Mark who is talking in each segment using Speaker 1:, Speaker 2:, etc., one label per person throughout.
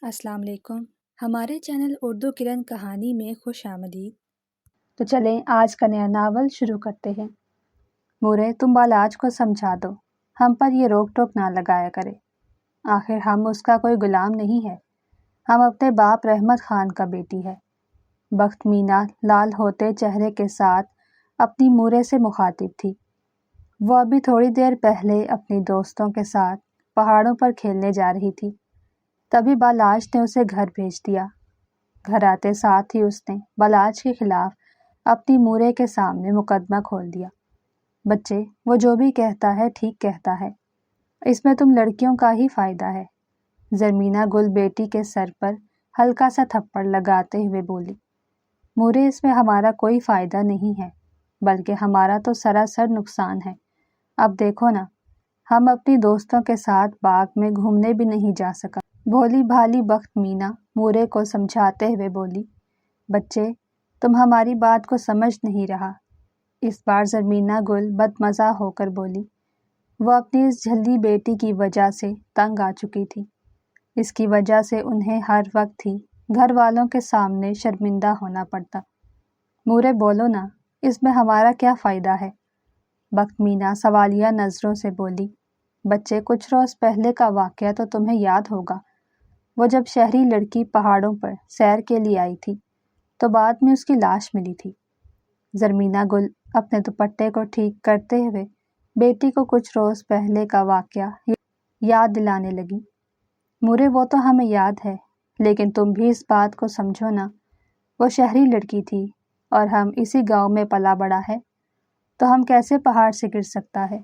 Speaker 1: السلام علیکم۔ ہمارے چینل اردو کرن کہانی میں خوش آمدید۔
Speaker 2: تو چلیں آج کا نیا ناول شروع کرتے ہیں۔ مورے تم بالاج کو سمجھا دو، ہم پر یہ روک ٹوک نہ لگایا کرے، آخر ہم اس کا کوئی غلام نہیں ہے، ہم اپنے باپ رحمت خان کا بیٹی ہے۔ بخت مینا لال ہوتے چہرے کے ساتھ اپنی مورے سے مخاطب تھی۔ وہ ابھی تھوڑی دیر پہلے اپنی دوستوں کے ساتھ پہاڑوں پر کھیلنے جا رہی تھی، تبھی بالاج نے اسے گھر بھیج دیا۔ گھر آتے ساتھ ہی اس نے بالاج کے خلاف اپنی مورے کے سامنے مقدمہ کھول دیا۔ بچے، وہ جو بھی کہتا ہے ٹھیک کہتا ہے، اس میں تم لڑکیوں کا ہی فائدہ ہے۔ زرمینہ گل بیٹی کے سر پر ہلکا سا تھپڑ لگاتے ہوئے بولی، مورے اس میں ہمارا کوئی فائدہ نہیں ہے، بلکہ ہمارا تو سراسر نقصان ہے۔ اب دیکھو نا، ہم اپنی دوستوں کے ساتھ باغ میں گھومنے بھی نہیں جا سکا۔ بھولی بھالی بخت مینا مورے کو سمجھاتے ہوئے بولی، بچے تم ہماری بات کو سمجھ نہیں رہا۔ اس بار زرمینہ گل بد مزہ ہو کر بولی۔ وہ اپنی اس جھلی بیٹی کی وجہ سے تنگ آ چکی تھی۔ اس کی وجہ سے انہیں ہر وقت ہی گھر والوں کے سامنے شرمندہ ہونا پڑتا۔ مورے بولو نا، اس میں ہمارا کیا فائدہ ہے؟ بخت مینا سوالیہ نظروں سے بولی۔ بچے، کچھ روز پہلے کا واقعہ تو تمہیں یاد ہوگا۔ وہ جب شہری لڑکی پہاڑوں پر سیر کے لیے آئی تھی تو بعد میں اس کی لاش ملی تھی۔ زرمینہ گل اپنے دوپٹے کو ٹھیک کرتے ہوئے بیٹی کو کچھ روز پہلے کا واقعہ یاد دلانے لگی۔ مورے وہ تو ہمیں یاد ہے، لیکن تم بھی اس بات کو سمجھو نا، وہ شہری لڑکی تھی اور ہم اسی گاؤں میں پلا بڑا ہے، تو ہم کیسے پہاڑ سے گر سکتا ہے؟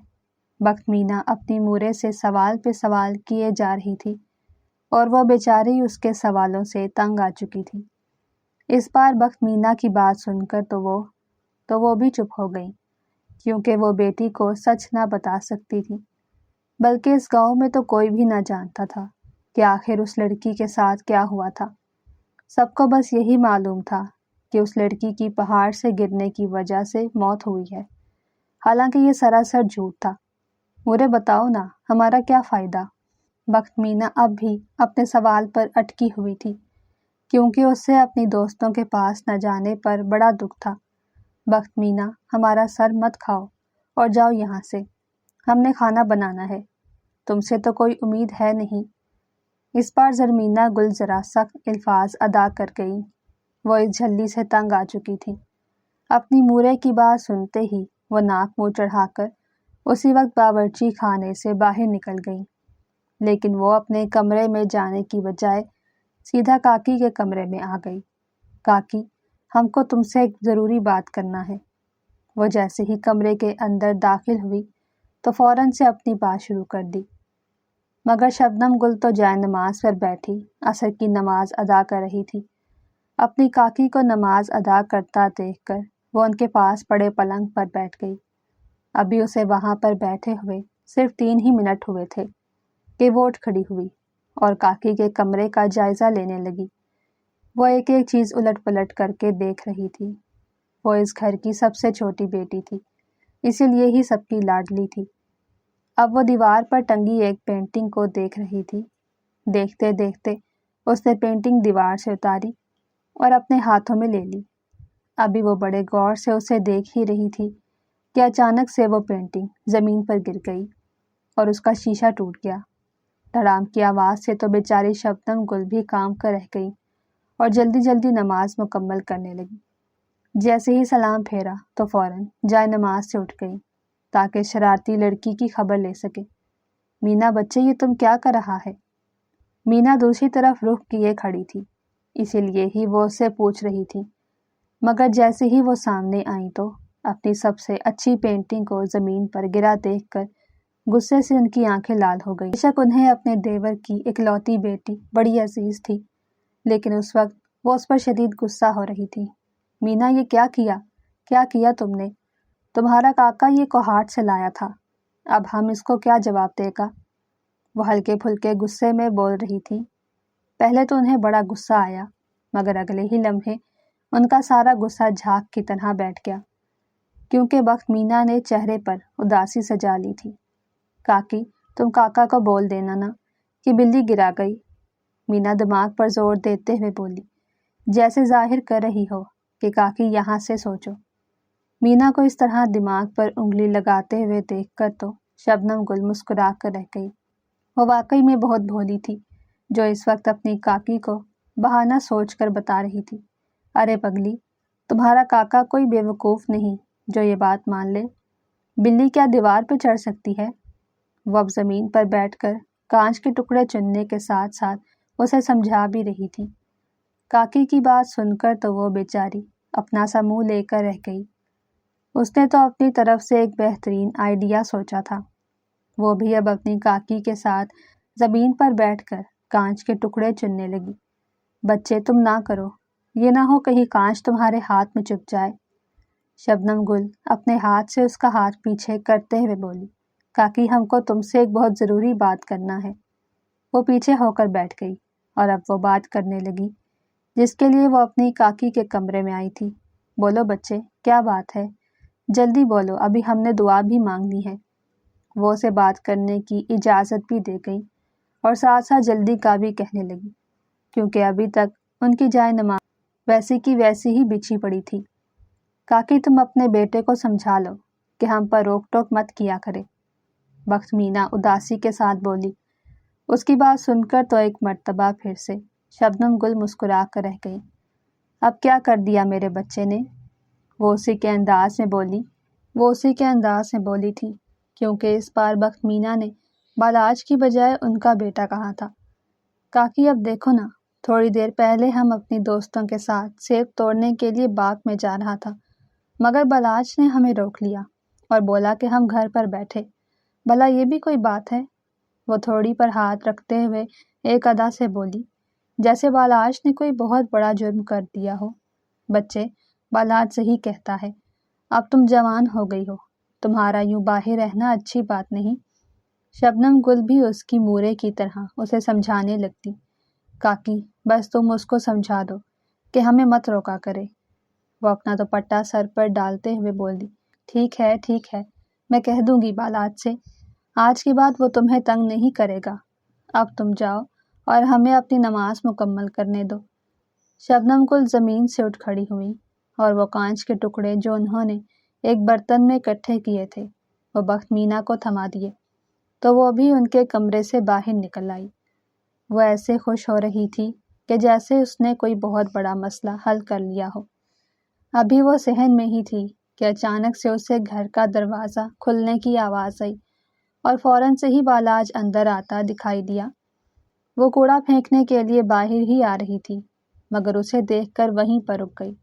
Speaker 2: بخت مینا اپنی مورے سے سوال پہ سوال کیے جا رہی تھی اور وہ بیچاری اس کے سوالوں سے تنگ آ چکی تھی۔ اس بار بخت مینا کی بات سن کر تو وہ بھی چپ ہو گئی، کیونکہ وہ بیٹی کو سچ نہ بتا سکتی تھی، بلکہ اس گاؤں میں تو کوئی بھی نہ جانتا تھا کہ آخر اس لڑکی کے ساتھ کیا ہوا تھا۔ سب کو بس یہی معلوم تھا کہ اس لڑکی کی پہاڑ سے گرنے کی وجہ سے موت ہوئی ہے، حالانکہ یہ سراسر جھوٹ تھا۔ مورے بتاؤ نا، ہمارا کیا فائدہ؟ بخت مینا اب بھی اپنے سوال پر اٹکی ہوئی تھی، کیونکہ اسے اپنی دوستوں کے پاس نہ جانے پر بڑا دکھ تھا۔ بخت مینا، ہمارا سر مت کھاؤ اور جاؤ یہاں سے، ہم نے کھانا بنانا ہے، تم سے تو کوئی امید ہے نہیں۔ اس بار زرمینہ گل ذرا سخت الفاظ ادا کر گئی۔ وہ اس جھلی سے تنگ آ چکی تھی۔ اپنی مورے کی بات سنتے ہی وہ ناک منہ چڑھا کر اسی وقت باورچی خانے سے باہر نکل گئی، لیکن وہ اپنے کمرے میں جانے کی بجائے سیدھا کاکی کے کمرے میں آ گئی۔ کاکی، ہم کو تم سے ایک ضروری بات کرنا ہے۔ وہ جیسے ہی کمرے کے اندر داخل ہوئی تو فوراً سے اپنی بات شروع کر دی، مگر شبنم گل تو جائے نماز پر بیٹھی عصر کی نماز ادا کر رہی تھی۔ اپنی کاکی کو نماز ادا کرتا دیکھ کر وہ ان کے پاس پڑے پلنگ پر بیٹھ گئی۔ ابھی اسے وہاں پر بیٹھے ہوئے صرف 3 ہی منٹ ہوئے تھے کہ وہ اٹھ کھڑی ہوئی اور کاکی کے کمرے کا جائزہ لینے لگی۔ وہ ایک ایک چیز الٹ پلٹ کر کے دیکھ رہی تھی۔ وہ اس گھر کی سب سے چھوٹی بیٹی تھی، اسی لیے ہی سب کی لاڈلی تھی۔ اب وہ دیوار پر ٹنگی ایک پینٹنگ کو دیکھ رہی تھی۔ دیکھتے دیکھتے اس نے پینٹنگ دیوار سے اتاری اور اپنے ہاتھوں میں لے لی۔ ابھی وہ بڑے غور سے اسے دیکھ ہی رہی تھی کہ اچانک سے وہ پینٹنگ زمین پر گر گئی اور اس کا شیشہ ٹوٹ گیا۔ دھڑام کی آواز سے تو بیچاری شبنم گل بھی کام کر رہ گئی اور جلدی جلدی نماز مکمل کرنے لگی۔ جیسے ہی سلام پھیرا تو فوراً جائے نماز سے اٹھ گئی تاکہ شرارتی لڑکی کی خبر لے سکے۔ مینا بچے، یہ تم کیا کر رہا ہے؟ مینا دوسری طرف رخ کیے کھڑی تھی، اسی لیے ہی وہ اس سے پوچھ رہی تھی، مگر جیسے ہی وہ سامنے آئیں تو اپنی سب سے اچھی پینٹنگ کو زمین پر گرا دیکھ کر غصے سے ان کی آنکھیں لال ہو گئی۔ بے شک انہیں اپنے دیور کی اکلوتی بیٹی بڑی عزیز تھی، لیکن اس وقت وہ اس پر شدید غصہ ہو رہی تھی۔ مینا، یہ کیا کیا تم نے؟ تمہارا کاکا یہ کوہاٹ سے لایا تھا، اب ہم اس کو کیا جواب دے گا؟ وہ ہلکے پھلکے غصے میں بول رہی تھی۔ پہلے تو انہیں بڑا غصہ آیا، مگر اگلے ہی لمحے ان کا سارا غصہ جھاگ کی طرح بیٹھ گیا، کیونکہ بخت مینا نے چہرے پر اداسی سجا لی تھی۔ کاکی، تم کاکا کو بول دینا نا کہ بلی گرا گئی، مینا دماغ پر زور دیتے ہوئے بولی، جیسے ظاہر کر رہی ہو کہ کاکی یہاں سے سوچو۔ مینا کو اس طرح دماغ پر انگلی لگاتے ہوئے دیکھ کر تو شبنم گل مسکرا کر رہ گئی۔ وہ واقعی میں بہت بھولی تھی جو اس وقت اپنی کاکی کو بہانہ سوچ کر بتا رہی تھی، ارے پگلی، تمہارا کاکا کوئی بیوقوف نہیں جو یہ بات مان لے۔ بلی کیا دیوار پہ چڑھ سکتی ہے؟ وہ اب زمین پر بیٹھ کر کانچ کے ٹکڑے چننے کے ساتھ ساتھ اسے سمجھا بھی رہی تھی۔ کاکی کی بات سن کر تو وہ بیچاری اپنا سا منہ لے کر رہ گئی۔ اس نے تو اپنی طرف سے ایک بہترین آئیڈیا سوچا تھا۔ وہ بھی اب اپنی کاکی کے ساتھ زمین پر بیٹھ کر کانچ کے ٹکڑے چننے لگی۔ بچے تم نہ کرو، یہ نہ ہو کہیں کانچ تمہارے ہاتھ میں چپھ جائے۔ شبنم گل اپنے ہاتھ سے اس کا ہاتھ پیچھے کرتے ہوئے بولی، کاکی ہم کو تم سے ایک بہت ضروری بات کرنا ہے۔ وہ پیچھے ہو کر بیٹھ گئی اور اب وہ بات کرنے لگی جس کے لیے وہ اپنی کاکی کے کمرے میں آئی تھی۔ بولو بچے، کیا بات ہے؟ جلدی بولو، ابھی ہم نے دعا بھی مانگنی ہے۔ وہ اسے بات کرنے کی اجازت بھی دے گئی اور ساتھ ساتھ جلدی کا بھی کہنے لگی، کیونکہ ابھی تک ان کی جائے نماز ویسی کی ویسی ہی بچھی پڑی تھی۔ کاکی تم اپنے بیٹے کو سمجھا لو کہ ہم پر روک ٹوک مت کیا کرے۔ بخت مینا اداسی کے ساتھ بولی۔ اس کی بات سن کر تو ایک مرتبہ پھر سے شبنم گل مسکرا کر رہ گئی۔ اب کیا کر دیا میرے بچے نے؟ وہ اسی کے انداز میں بولی تھی، کیونکہ اس بار بخت مینا نے بالاج کی بجائے ان کا بیٹا کہا تھا۔ کاکی اب دیکھو نا، تھوڑی دیر پہلے ہم اپنی دوستوں کے ساتھ سیب توڑنے کے لیے باغ میں جا رہا تھا، مگر بالاج نے ہمیں روک لیا اور بولا کہ ہم گھر پر بیٹھے۔ بھلا یہ بھی کوئی بات ہے؟ وہ تھوڑی پر ہاتھ رکھتے ہوئے ایک ادا سے بولی، جیسے بالاج نے کوئی بہت بڑا جرم کر دیا ہو۔ بچے، بالاج صحیح کہتا ہے، اب تم جوان ہو گئی ہو، تمہارا یوں باہر رہنا اچھی بات نہیں۔ شبنم گل بھی اس کی مورے کی طرح اسے سمجھانے لگتی، کاکی بس تم اس کو سمجھا دو کہ ہمیں مت روکا کرے۔ وہ اپنا دوپٹہ سر پر ڈالتے ہوئے بولی، ٹھیک ہے، میں کہہ دوں گی بالاج سے، آج کے بعد وہ تمہیں تنگ نہیں کرے گا۔ اب تم جاؤ اور ہمیں اپنی نماز مکمل کرنے دو۔ شبنم گل زمین سے اٹھ کھڑی ہوئی اور وہ کانچ کے ٹکڑے جو انہوں نے ایک برتن میں اکٹھے کیے تھے وہ بخت مینا کو تھما دیے تو وہ بھی ان کے کمرے سے باہر نکل آئی۔ وہ ایسے خوش ہو رہی تھی کہ جیسے اس نے کوئی بہت بڑا مسئلہ حل کر لیا ہو۔ ابھی وہ صحن میں ہی تھی کہ اچانک سے اسے گھر کا دروازہ کھلنے کی آواز آئی اور فوراً سے ہی بالاج اندر آتا دکھائی دیا۔ وہ کوڑا پھینکنے کے لیے باہر ہی آ رہی تھی، مگر اسے دیکھ کر وہیں پر رک گئی۔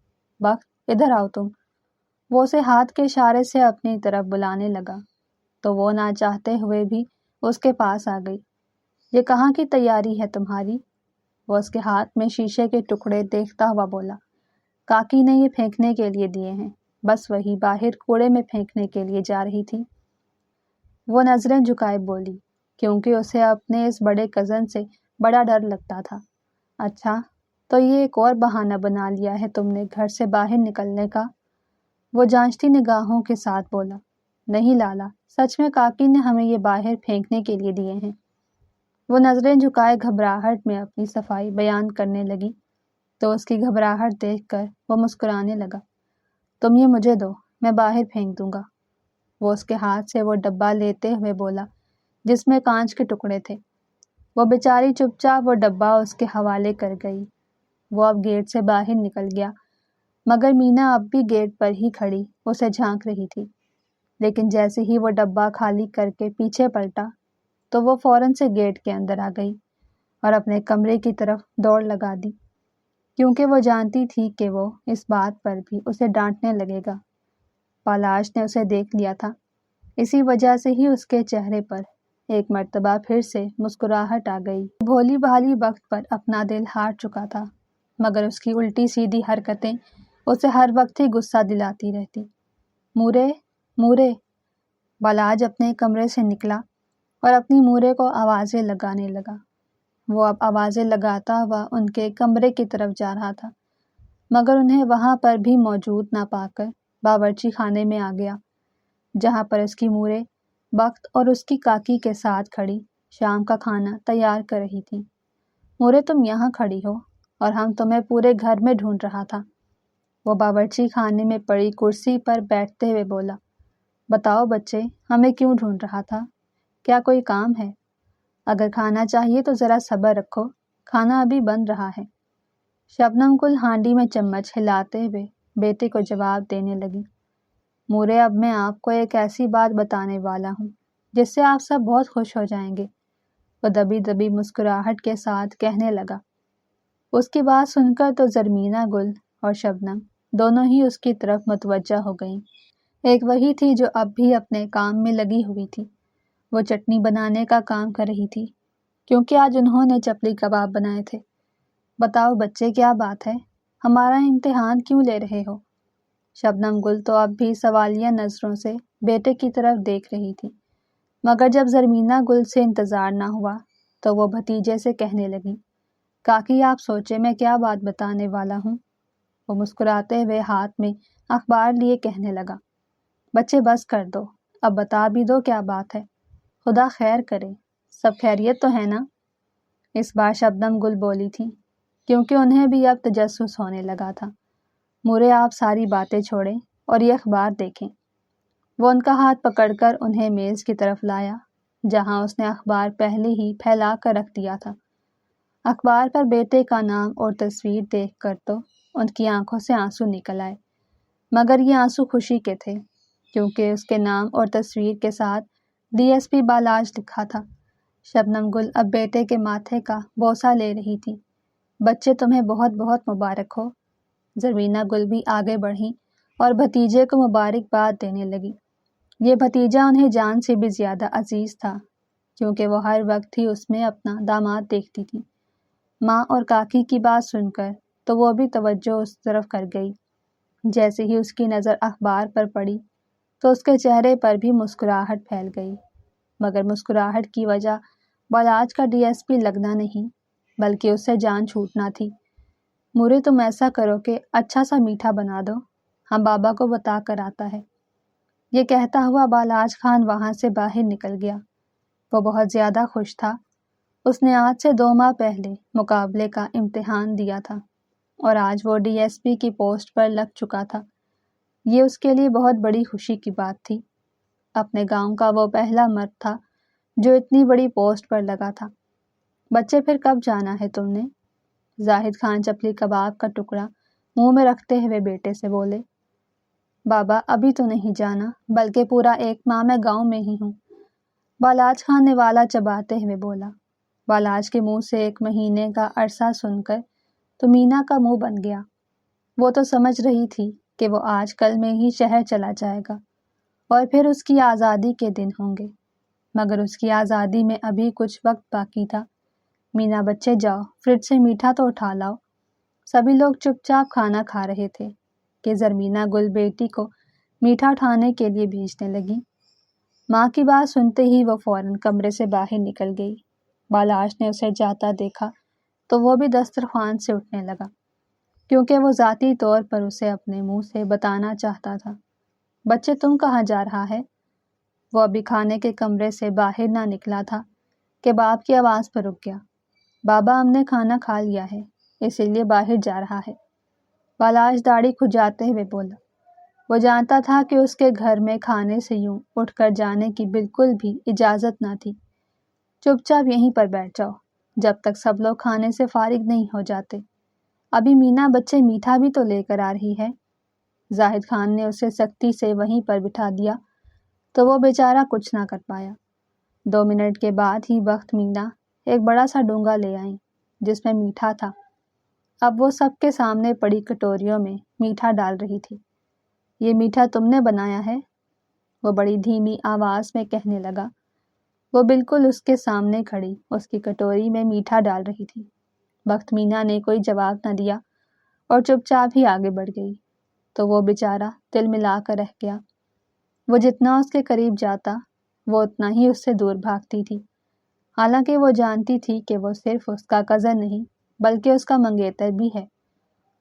Speaker 2: بخت، ادھر آؤ تم۔ وہ اسے ہاتھ کے اشارے سے اپنی طرف بلانے لگا تو وہ نہ چاہتے ہوئے بھی اس کے پاس آ گئی۔ یہ کہاں کی تیاری ہے تمہاری؟ وہ اس کے ہاتھ میں شیشے کے ٹکڑے دیکھتا ہوا بولا، کاکی نے یہ پھینکنے کے لیے دیے ہیں، بس وہی باہر کوڑے میں پھینکنے کے لیے جا رہی تھی۔ وہ نظریں جھکائے بولی، کیونکہ اسے اپنے اس بڑے کزن سے بڑا ڈر لگتا تھا۔ اچھا، تو یہ ایک اور بہانہ بنا لیا ہے تم نے گھر سے باہر نکلنے کا؟ وہ جانچتی نگاہوں کے ساتھ بولا، نہیں لالا، سچ میں کاکی نے ہمیں یہ باہر پھینکنے کے لیے دیے ہیں۔ وہ نظریں جھکائے گھبراہٹ میں اپنی صفائی بیان کرنے لگی تو اس کی گھبراہٹ دیکھ کر وہ مسکرانے لگا، تم یہ مجھے دو، میں باہر پھینک دوں گا۔ وہ اس کے ہاتھ سے وہ ڈبہ لیتے ہوئے بولا جس میں کانچ کے ٹکڑے تھے۔ وہ بیچاری چپ چاپ وہ ڈبہ اس کے حوالے کر گئی۔ وہ اب گیٹ سے باہر نکل گیا، مگر مینا اب بھی گیٹ پر ہی کھڑی اسے جھانک رہی تھی۔ لیکن جیسے ہی وہ ڈبہ خالی کر کے پیچھے پلٹا تو وہ فوراً سے گیٹ کے اندر آ گئی اور اپنے کمرے کی طرف دوڑ لگا دی، کیونکہ وہ جانتی تھی کہ وہ اس بات پر بھی اسے ڈانٹنے لگے گا۔ بالاج نے اسے دیکھ لیا تھا، اسی وجہ سے ہی اس کے چہرے پر ایک مرتبہ پھر سے مسکراہٹ آ گئی۔ بھولی بھالی وقت پر اپنا دل ہار چکا تھا، مگر اس کی الٹی سیدھی حرکتیں اسے ہر وقت ہی غصہ دلاتی رہتی۔ مورے، مورے! بالاج اپنے کمرے سے نکلا اور اپنی مورے کو آوازیں لگانے لگا۔ وہ اب آوازیں لگاتا ہوا ان کے کمرے کی طرف جا رہا تھا، مگر انہیں وہاں پر بھی موجود نہ پا کر باورچی خانے میں آ گیا، جہاں پر اس کی مورے بخت اور اس کی کاکی کے ساتھ کھڑی شام کا کھانا تیار کر رہی تھی۔ مورے تم یہاں کھڑی ہو اور ہم تمہیں پورے گھر میں ڈھونڈ رہا تھا۔ وہ باورچی خانے میں پڑی کرسی پر بیٹھتے ہوئے بولا۔ بتاؤ بچے، ہمیں کیوں ڈھونڈ رہا تھا؟ کیا کوئی کام ہے؟ اگر کھانا چاہیے تو ذرا صبر رکھو، کھانا ابھی بن رہا ہے۔ شبنم گل ہانڈی میں چمچ ہلاتے ہوئے بیٹے کو جواب دینے لگی۔ مورے، اب میں آپ کو ایک ایسی بات بتانے والا ہوں جس سے آپ سب بہت خوش ہو جائیں گے، وہ دبی دبی مسکراہٹ کے ساتھ کہنے لگا۔ اس کی بات سن کر تو زرمینہ گل اور شبنم دونوں ہی اس کی طرف متوجہ ہو گئیں۔ ایک وہی تھی جو اب بھی اپنے کام میں لگی ہوئی تھی، وہ چٹنی بنانے کا کام کر رہی تھی کیونکہ آج انہوں نے چپلی کباب بنائے تھے۔ بتاؤ بچے، کیا بات ہے؟ ہمارا امتحان کیوں لے رہے ہو؟ شبنم گل تو اب بھی سوالیہ نظروں سے بیٹے کی طرف دیکھ رہی تھی، مگر جب زرمینہ گل سے انتظار نہ ہوا تو وہ بھتیجے سے کہنے لگی۔ کاکی، آپ سوچے میں کیا بات بتانے والا ہوں؟ وہ مسکراتے ہوئے ہاتھ میں اخبار لیے کہنے لگا۔ بچے بس کر دو، اب بتا بھی دو کیا بات ہے، خدا خیر کرے، سب خیریت تو ہے نا؟ اس بار شبنم گل بولی تھی کیونکہ انہیں بھی اب تجسس ہونے لگا تھا۔ مورے، آپ ساری باتیں چھوڑیں اور یہ اخبار دیکھیں۔ وہ ان کا ہاتھ پکڑ کر انہیں میز کی طرف لایا جہاں اس نے اخبار پہلے ہی پھیلا کر رکھ دیا تھا۔ اخبار پر بیٹے کا نام اور تصویر دیکھ کر تو ان کی آنکھوں سے آنسو نکل آئے، مگر یہ آنسو خوشی کے تھے کیونکہ اس کے نام اور تصویر کے ساتھ DSP بالاج لکھا تھا۔ شبنم گل اب بیٹے کے ماتھے کا بوسہ لے رہی تھی۔ بچے، تمہیں بہت بہت مبارک ہو۔ زرینہ گل بھی آگے بڑھی اور بھتیجے کو مبارکباد دینے لگی۔ یہ بھتیجا انہیں جان سے بھی زیادہ عزیز تھا کیونکہ وہ ہر وقت ہی اس میں اپنا داماد دیکھتی تھی۔ ماں اور کاکی کی بات سن کر تو وہ بھی توجہ اس طرف کر گئی۔ جیسے ہی اس کی نظر اخبار پر پڑی تو اس کے چہرے پر بھی مسکراہٹ پھیل گئی، مگر مسکراہٹ کی وجہ بالاج کا DSP لگنا نہیں بلکہ اس سے جان چھوٹنا تھی۔ مورے، تم ایسا کرو کہ اچھا سا میٹھا بنا دو، ہم بابا کو بتا کر آتا ہے۔ یہ کہتا ہوا بالاج خان وہاں سے باہر نکل گیا۔ وہ بہت زیادہ خوش تھا۔ اس نے آج سے 2 ماہ پہلے مقابلے کا امتحان دیا تھا اور آج وہ DSP کی پوسٹ پر لگ چکا تھا۔ یہ اس کے لیے بہت بڑی خوشی کی بات تھی۔ اپنے گاؤں کا وہ پہلا مرد تھا جو اتنی بڑی پوسٹ پر لگا تھا۔ بچے، پھر کب جانا ہے تم نے؟ زاہد خان چپلی کباب کا ٹکڑا منہ میں رکھتے ہوئے بیٹے سے بولے۔ بابا، ابھی تو نہیں جانا، بلکہ پورا 1 ماہ میں گاؤں میں ہی ہوں، بالاج خان نے والا چباتے ہوئے بولا۔ بالاج کے منہ سے 1 مہینے کا عرصہ سن کر تو مینا کا منہ بن گیا۔ وہ تو سمجھ رہی تھی کہ وہ آج کل میں ہی شہر چلا جائے گا اور پھر اس کی آزادی کے دن ہوں گے، مگر اس کی آزادی میں ابھی کچھ وقت باقی تھا۔ مینا، بچے جاؤ، فریج سے میٹھا تو اٹھا لاؤ۔ سبھی لوگ چپ چاپ کھانا کھا رہے تھے کہ زرمینہ گل بیٹی کو میٹھا اٹھانے کے لیے بھیجنے لگی۔ ماں کی بات سنتے ہی وہ فوراً کمرے سے باہر نکل گئی۔ بالاج نے اسے جاتا دیکھا تو وہ بھی دسترخوان سے اٹھنے لگا کیونکہ وہ ذاتی طور پر اسے اپنے منہ سے بتانا چاہتا تھا۔ بچے، تم کہاں جا رہا ہے؟ وہ ابھی کھانے کے کمرے سے باہر نہ نکلا تھا کہ باپ کی آواز پر رک گیا۔ بابا، ہم نے کھانا کھا لیا ہے، اسی لیے باہر جا رہا ہے، بالاج داڑھی کھجاتے ہوئے بولا۔ وہ جانتا تھا کہ اس کے گھر میں کھانے سے یوں اٹھ کر جانے کی بالکل بھی اجازت نہ تھی۔ چپ چاپ یہیں پر بیٹھ جاؤ جب تک سب لوگ کھانے سے فارغ نہیں ہو جاتے۔ ابھی مینا بچے میٹھا بھی تو لے کر آ رہی ہے۔ زاہد خان نے اسے سختی سے وہیں پر بٹھا دیا تو وہ بیچارہ کچھ نہ کر پایا۔ 2 منٹ کے بعد ہی وقت مینا ایک بڑا سا ڈونگا لے آئیں جس میں میٹھا تھا۔ اب وہ سب کے سامنے پڑی کٹوریوں میں میٹھا ڈال رہی تھی۔ یہ میٹھا تم نے بنایا ہے؟ وہ بڑی دھیمی آواز میں کہنے لگا۔ وہ بالکل اس کے سامنے کھڑی اس کی کٹوری میں میٹھا ڈال رہی تھی۔ وقت مینا نے کوئی جواب نہ دیا اور چپ چاپ ہی آگے بڑھ گئی تو وہ بیچارہ تل ملا کر رہ گیا۔ وہ جتنا اس کے قریب جاتا وہ اتنا ہی اس سے دور بھاگتی تھی، حالانکہ وہ جانتی تھی کہ وہ صرف اس کا کزن نہیں بلکہ اس کا منگیتر بھی ہے،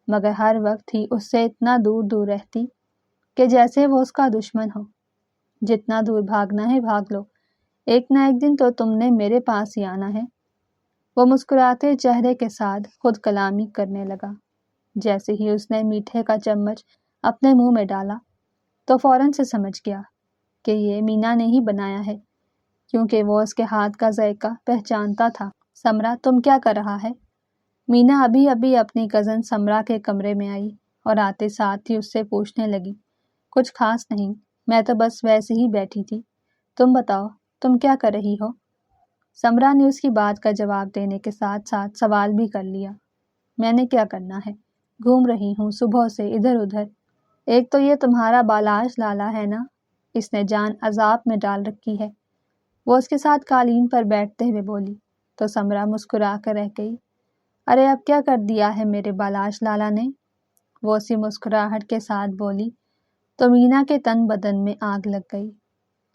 Speaker 2: مگر ہر وقت ہی اس سے اتنا دور دور رہتی کہ جیسے وہ اس کا دشمن ہو۔ جتنا دور بھاگنا ہے بھاگ لو، ایک نہ ایک دن تو تم نے میرے پاس ہی آنا ہے۔ وہ مسکراتے چہرے کے ساتھ خود کلامی کرنے لگا۔ جیسے ہی اس نے میٹھے کا چمچ اپنے منہ میں ڈالا تو فوراً سے سمجھ گیا کہ یہ مینا نے ہی بنایا ہے، کیونکہ وہ اس کے ہاتھ کا ذائقہ پہچانتا تھا۔ سمرا، تم کیا کر رہا ہے؟ مینا ابھی ابھی اپنی کزن سمرا کے کمرے میں آئی اور آتے ساتھ ہی اس سے پوچھنے لگی، کچھ خاص نہیں، میں تو بس ویسے ہی بیٹھی تھی، تم بتاؤ تم کیا کر رہی ہو؟ سمرا نے اس کی بات کا جواب دینے کے ساتھ ساتھ سوال بھی کر لیا۔ میں نے کیا کرنا ہے، گھوم رہی ہوں صبح سے ادھر ادھر۔ ایک تو یہ تمہارا بالاش لالا ہے نا، اس نے جان عذاب میں ڈال رکھی ہے، وہ اس کے ساتھ قالین پر بیٹھتے ہوئے بولی تو سمرا مسکرا کر رہ گئی۔ ارے اب کیا کر دیا ہے میرے بالاش لالا نے؟ وہ اسی مسکراہٹ کے ساتھ بولی تو مینا کے تن بدن میں آگ لگ گئی۔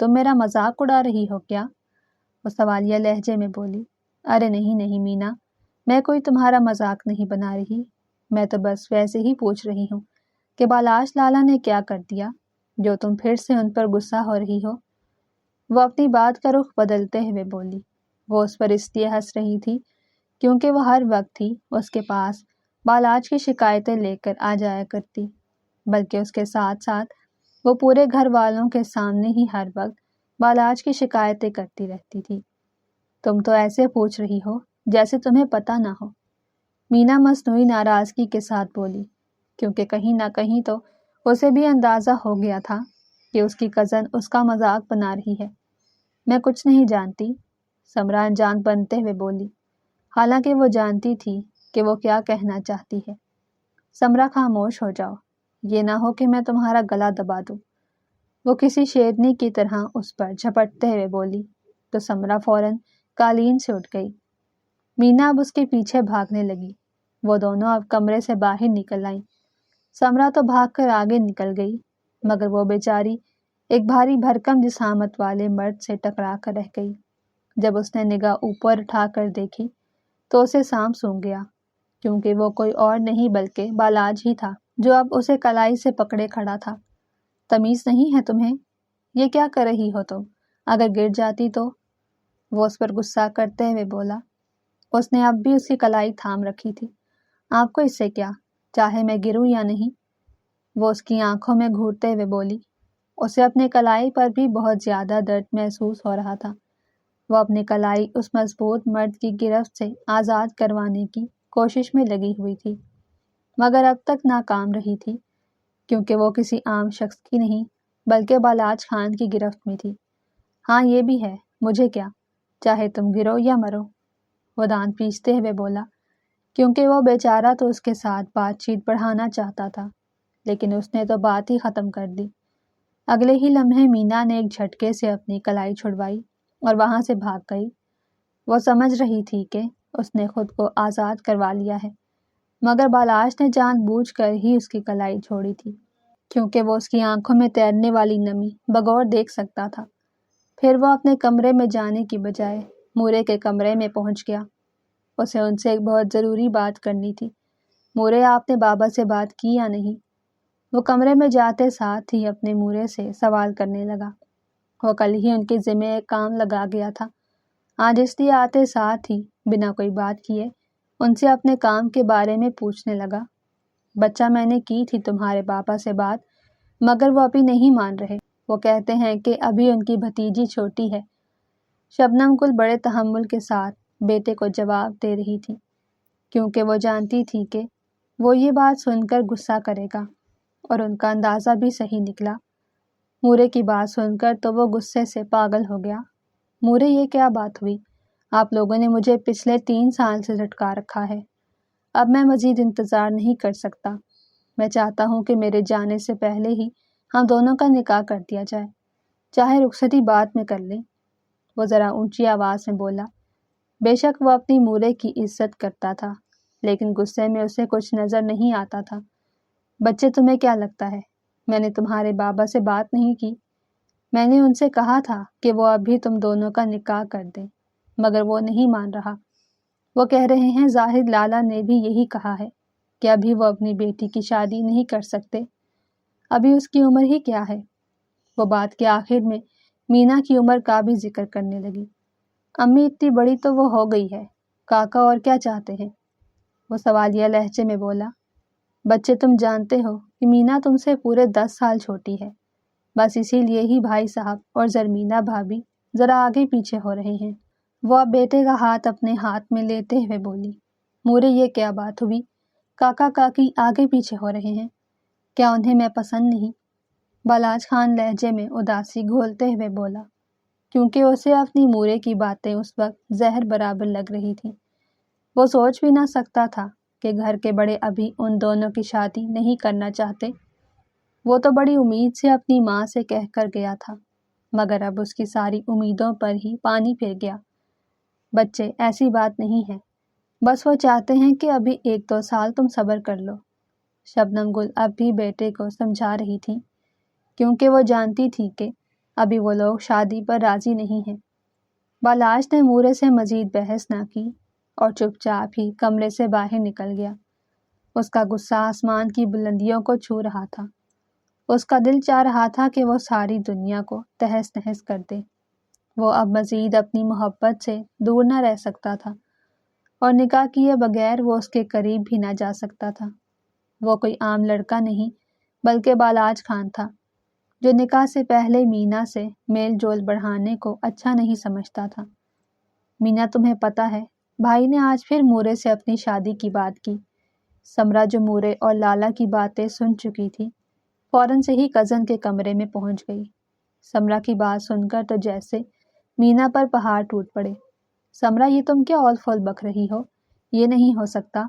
Speaker 2: تم میرا مذاق اڑا رہی ہو کیا؟ وہ سوالیہ لہجے میں بولی۔ ارے نہیں نہیں مینا، میں کوئی تمہارا مذاق نہیں بنا رہی، میں تو بس ویسے ہی پوچھ رہی ہوں کہ بالاش لالا نے کیا کر دیا جو تم پھر سے ان پر غصہ ہو رہی ہو؟ وہ اپنی بات کا رخ بدلتے ہوئے بولی۔ وہ اس پر اس لیے ہنس رہی تھی کیونکہ وہ ہر وقت ہی اس کے پاس بالاج کی شکایتیں لے کر آ جایا کرتی، بلکہ اس کے ساتھ ساتھ وہ پورے گھر والوں کے سامنے ہی ہر وقت بالاج کی شکایتیں کرتی رہتی تھی۔ تم تو ایسے پوچھ رہی ہو جیسے تمہیں پتہ نہ ہو، مینا مصنوعی ناراضگی کے ساتھ بولی، کیونکہ کہیں نہ کہیں تو اسے بھی اندازہ ہو گیا تھا کہ اس کی کزن اس کا مذاق بنا رہی ہے۔ میں کچھ نہیں جانتی، سمرا انجان بنتے ہوئے بولی، حالانکہ وہ جانتی تھی کہ وہ کیا کہنا چاہتی ہے۔ سمرا خاموش ہو جاؤ، یہ نہ ہو کہ میں تمہارا گلا دبا دوں، وہ کسی شیرنی کی طرح اس پر جھپٹتے ہوئے بولی تو سمرا فوراً قالین سے اٹھ گئی۔ مینا اب اس کے پیچھے بھاگنے لگی۔ وہ دونوں اب کمرے سے باہر نکل آئیں۔ سمرا تو بھاگ کر آگے نکل گئی، مگر وہ بیچاری ایک بھاری بھرکم جسامت والے مرد سے ٹکرا کر رہ گئی۔ جب اس نے نگاہ اوپر اٹھا کر دیکھی تو اسے سانپ سونگھ گیا، کیونکہ وہ کوئی اور نہیں بلکہ بالاج ہی تھا جو اب اسے کلائی سے پکڑے کھڑا تھا۔ تمیز نہیں ہے تمہیں؟ یہ کیا کر رہی ہو تم؟ اگر گر جاتی تو؟ وہ اس پر غصہ کرتے ہوئے بولا۔ اس نے اب بھی اس کی کلائی تھام رکھی تھی۔ آپ کو اس سے کیا، چاہے میں گروں یا نہیں؟ وہ اس کی آنکھوں میں گھورتے ہوئے بولی۔ اسے اپنے کلائی پر بھی بہت زیادہ درد محسوس ہو رہا تھا۔ وہ اپنی کلائی اس مضبوط مرد کی گرفت سے آزاد کروانے کی کوشش میں لگی ہوئی تھی، مگر اب تک ناکام رہی تھی، کیونکہ وہ کسی عام شخص کی نہیں بلکہ بالاج خان کی گرفت میں تھی۔ ہاں یہ بھی ہے، مجھے کیا، چاہے تم گرو یا مرو، وہ دانت پیستے ہوئے بولا، کیونکہ وہ بیچارہ تو اس کے ساتھ بات چیت بڑھانا چاہتا تھا، لیکن اس نے تو بات ہی ختم کر دی۔ اگلے ہی لمحے مینا نے ایک جھٹکے سے اپنی کلائی چھڑوائی اور وہاں سے بھاگ گئی۔ وہ سمجھ رہی تھی کہ اس نے خود کو آزاد کروا لیا ہے، مگر بالاج نے جان بوجھ کر ہی اس کی کلائی چھوڑی تھی، کیونکہ وہ اس کی آنکھوں میں تیرنے والی نمی بغور دیکھ سکتا تھا۔ پھر وہ اپنے کمرے میں جانے کی بجائے مورے کے کمرے میں پہنچ گیا۔ اسے ان سے ایک بہت ضروری بات کرنی تھی۔ مورے، آپ نے بابا سے بات کی یا نہیں؟ وہ کمرے میں جاتے ساتھ ہی اپنے مورے سے سوال کرنے لگا۔ وہ کل ہی ان کے ذمہ ایک کام لگا گیا تھا، آج اس لیے آتے ساتھ ہی بنا کوئی بات کیے ان سے اپنے کام کے بارے میں پوچھنے لگا۔ بچہ، میں نے کی تھی تمہارے پاپا سے بات، مگر وہ ابھی نہیں مان رہے۔ وہ کہتے ہیں کہ ابھی ان کی بھتیجی چھوٹی ہے۔ شبنم گل بڑے تحمل کے ساتھ بیٹے کو جواب دے رہی تھی، کیونکہ وہ جانتی تھی کہ وہ یہ بات سن کر غصہ کرے گا، اور ان کا اندازہ بھی صحیح نکلا۔ مورے کی بات سن کر تو وہ غصے سے پاگل ہو گیا۔ مورے، یہ کیا بات ہوئی؟ آپ لوگوں نے مجھے پچھلے 3 سال سے جھٹکا رکھا ہے، اب میں مزید انتظار نہیں کر سکتا۔ میں چاہتا ہوں کہ میرے جانے سے پہلے ہی ہم دونوں کا نکاح کر دیا جائے، چاہے رخصتی بعد میں کر لیں۔ وہ ذرا اونچی آواز میں بولا۔ بے شک وہ اپنی مورے کی عزت کرتا تھا، لیکن غصے میں اسے کچھ نظر نہیں آتا تھا۔ بچے، تمہیں کیا لگتا ہے میں نے تمہارے بابا سے بات نہیں کی؟ میں نے ان سے کہا تھا کہ وہ ابھی تم دونوں کا نکاح کر دیں، مگر وہ نہیں مان رہا۔ وہ کہہ رہے ہیں زاہد لالا نے بھی یہی کہا ہے کہ ابھی وہ اپنی بیٹی کی شادی نہیں کر سکتے، ابھی اس کی عمر ہی کیا ہے۔ وہ بات کے آخر میں مینا کی عمر کا بھی ذکر کرنے لگی۔ امی، اتنی بڑی تو وہ ہو گئی ہے، کاکا اور کیا چاہتے ہیں؟ وہ سوالیہ لہجے میں بولا۔ بچے تم جانتے ہو کہ مینا تم سے پورے 10 سال چھوٹی ہے، بس اسی لیے ہی بھائی صاحب اور زرمینا بھابھی ذرا آگے پیچھے ہو رہے ہیں۔ وہ اب بیٹے کا ہاتھ اپنے ہاتھ میں لیتے ہوئے بولی۔ مورے یہ کیا بات ہوئی؟ کاکا کاکی آگے پیچھے ہو رہے ہیں؟ کیا انہیں میں پسند نہیں؟ بالاج خان لہجے میں اداسی گھولتے ہوئے بولا، کیونکہ اسے اپنی مورے کی باتیں اس وقت زہر برابر لگ رہی تھیں۔ وہ سوچ بھی نہ سکتا تھا کہ گھر کے بڑے ابھی ان دونوں کی شادی نہیں کرنا چاہتے۔ وہ تو بڑی امید سے اپنی ماں سے کہہ کر گیا تھا، مگر اب اس کی ساری امیدوں پر ہی پانی پھر گیا۔ بچے ایسی بات نہیں ہے، بس وہ چاہتے ہیں کہ ابھی 1-2 سال تم صبر کر لو۔ شبنم گل اب بھی بیٹے کو سمجھا رہی تھی، کیونکہ وہ جانتی تھی کہ ابھی وہ لوگ شادی پر راضی نہیں ہیں۔ بالاج نے مورے سے مزید بحث نہ کی اور چپ چاپ ہی کمرے سے باہر نکل گیا۔ اس کا غصہ آسمان کی بلندیوں کو چھو رہا تھا۔ اس کا دل چاہ رہا تھا کہ وہ ساری دنیا کو تہس نہس کر دے۔ وہ اب مزید اپنی محبت سے دور نہ رہ سکتا تھا، اور نکاح کیے بغیر وہ اس کے قریب بھی نہ جا سکتا تھا۔ وہ کوئی عام لڑکا نہیں بلکہ بالاج خان تھا، جو نکاح سے پہلے مینا سے میل جول بڑھانے کو اچھا نہیں سمجھتا تھا۔ مینا تمہیں پتہ ہے، بھائی نے آج پھر مورے سے اپنی شادی کی بات کی۔ سمرا جو مورے اور لالا کی باتیں سن چکی تھی، فوراً سے ہی کزن کے کمرے میں پہنچ گئی۔ سمرا کی بات سن کر تو جیسے مینا پر پہاڑ ٹوٹ پڑے۔ سمرا، یہ تم کیا اول فول بک رہی ہو؟ یہ نہیں ہو سکتا۔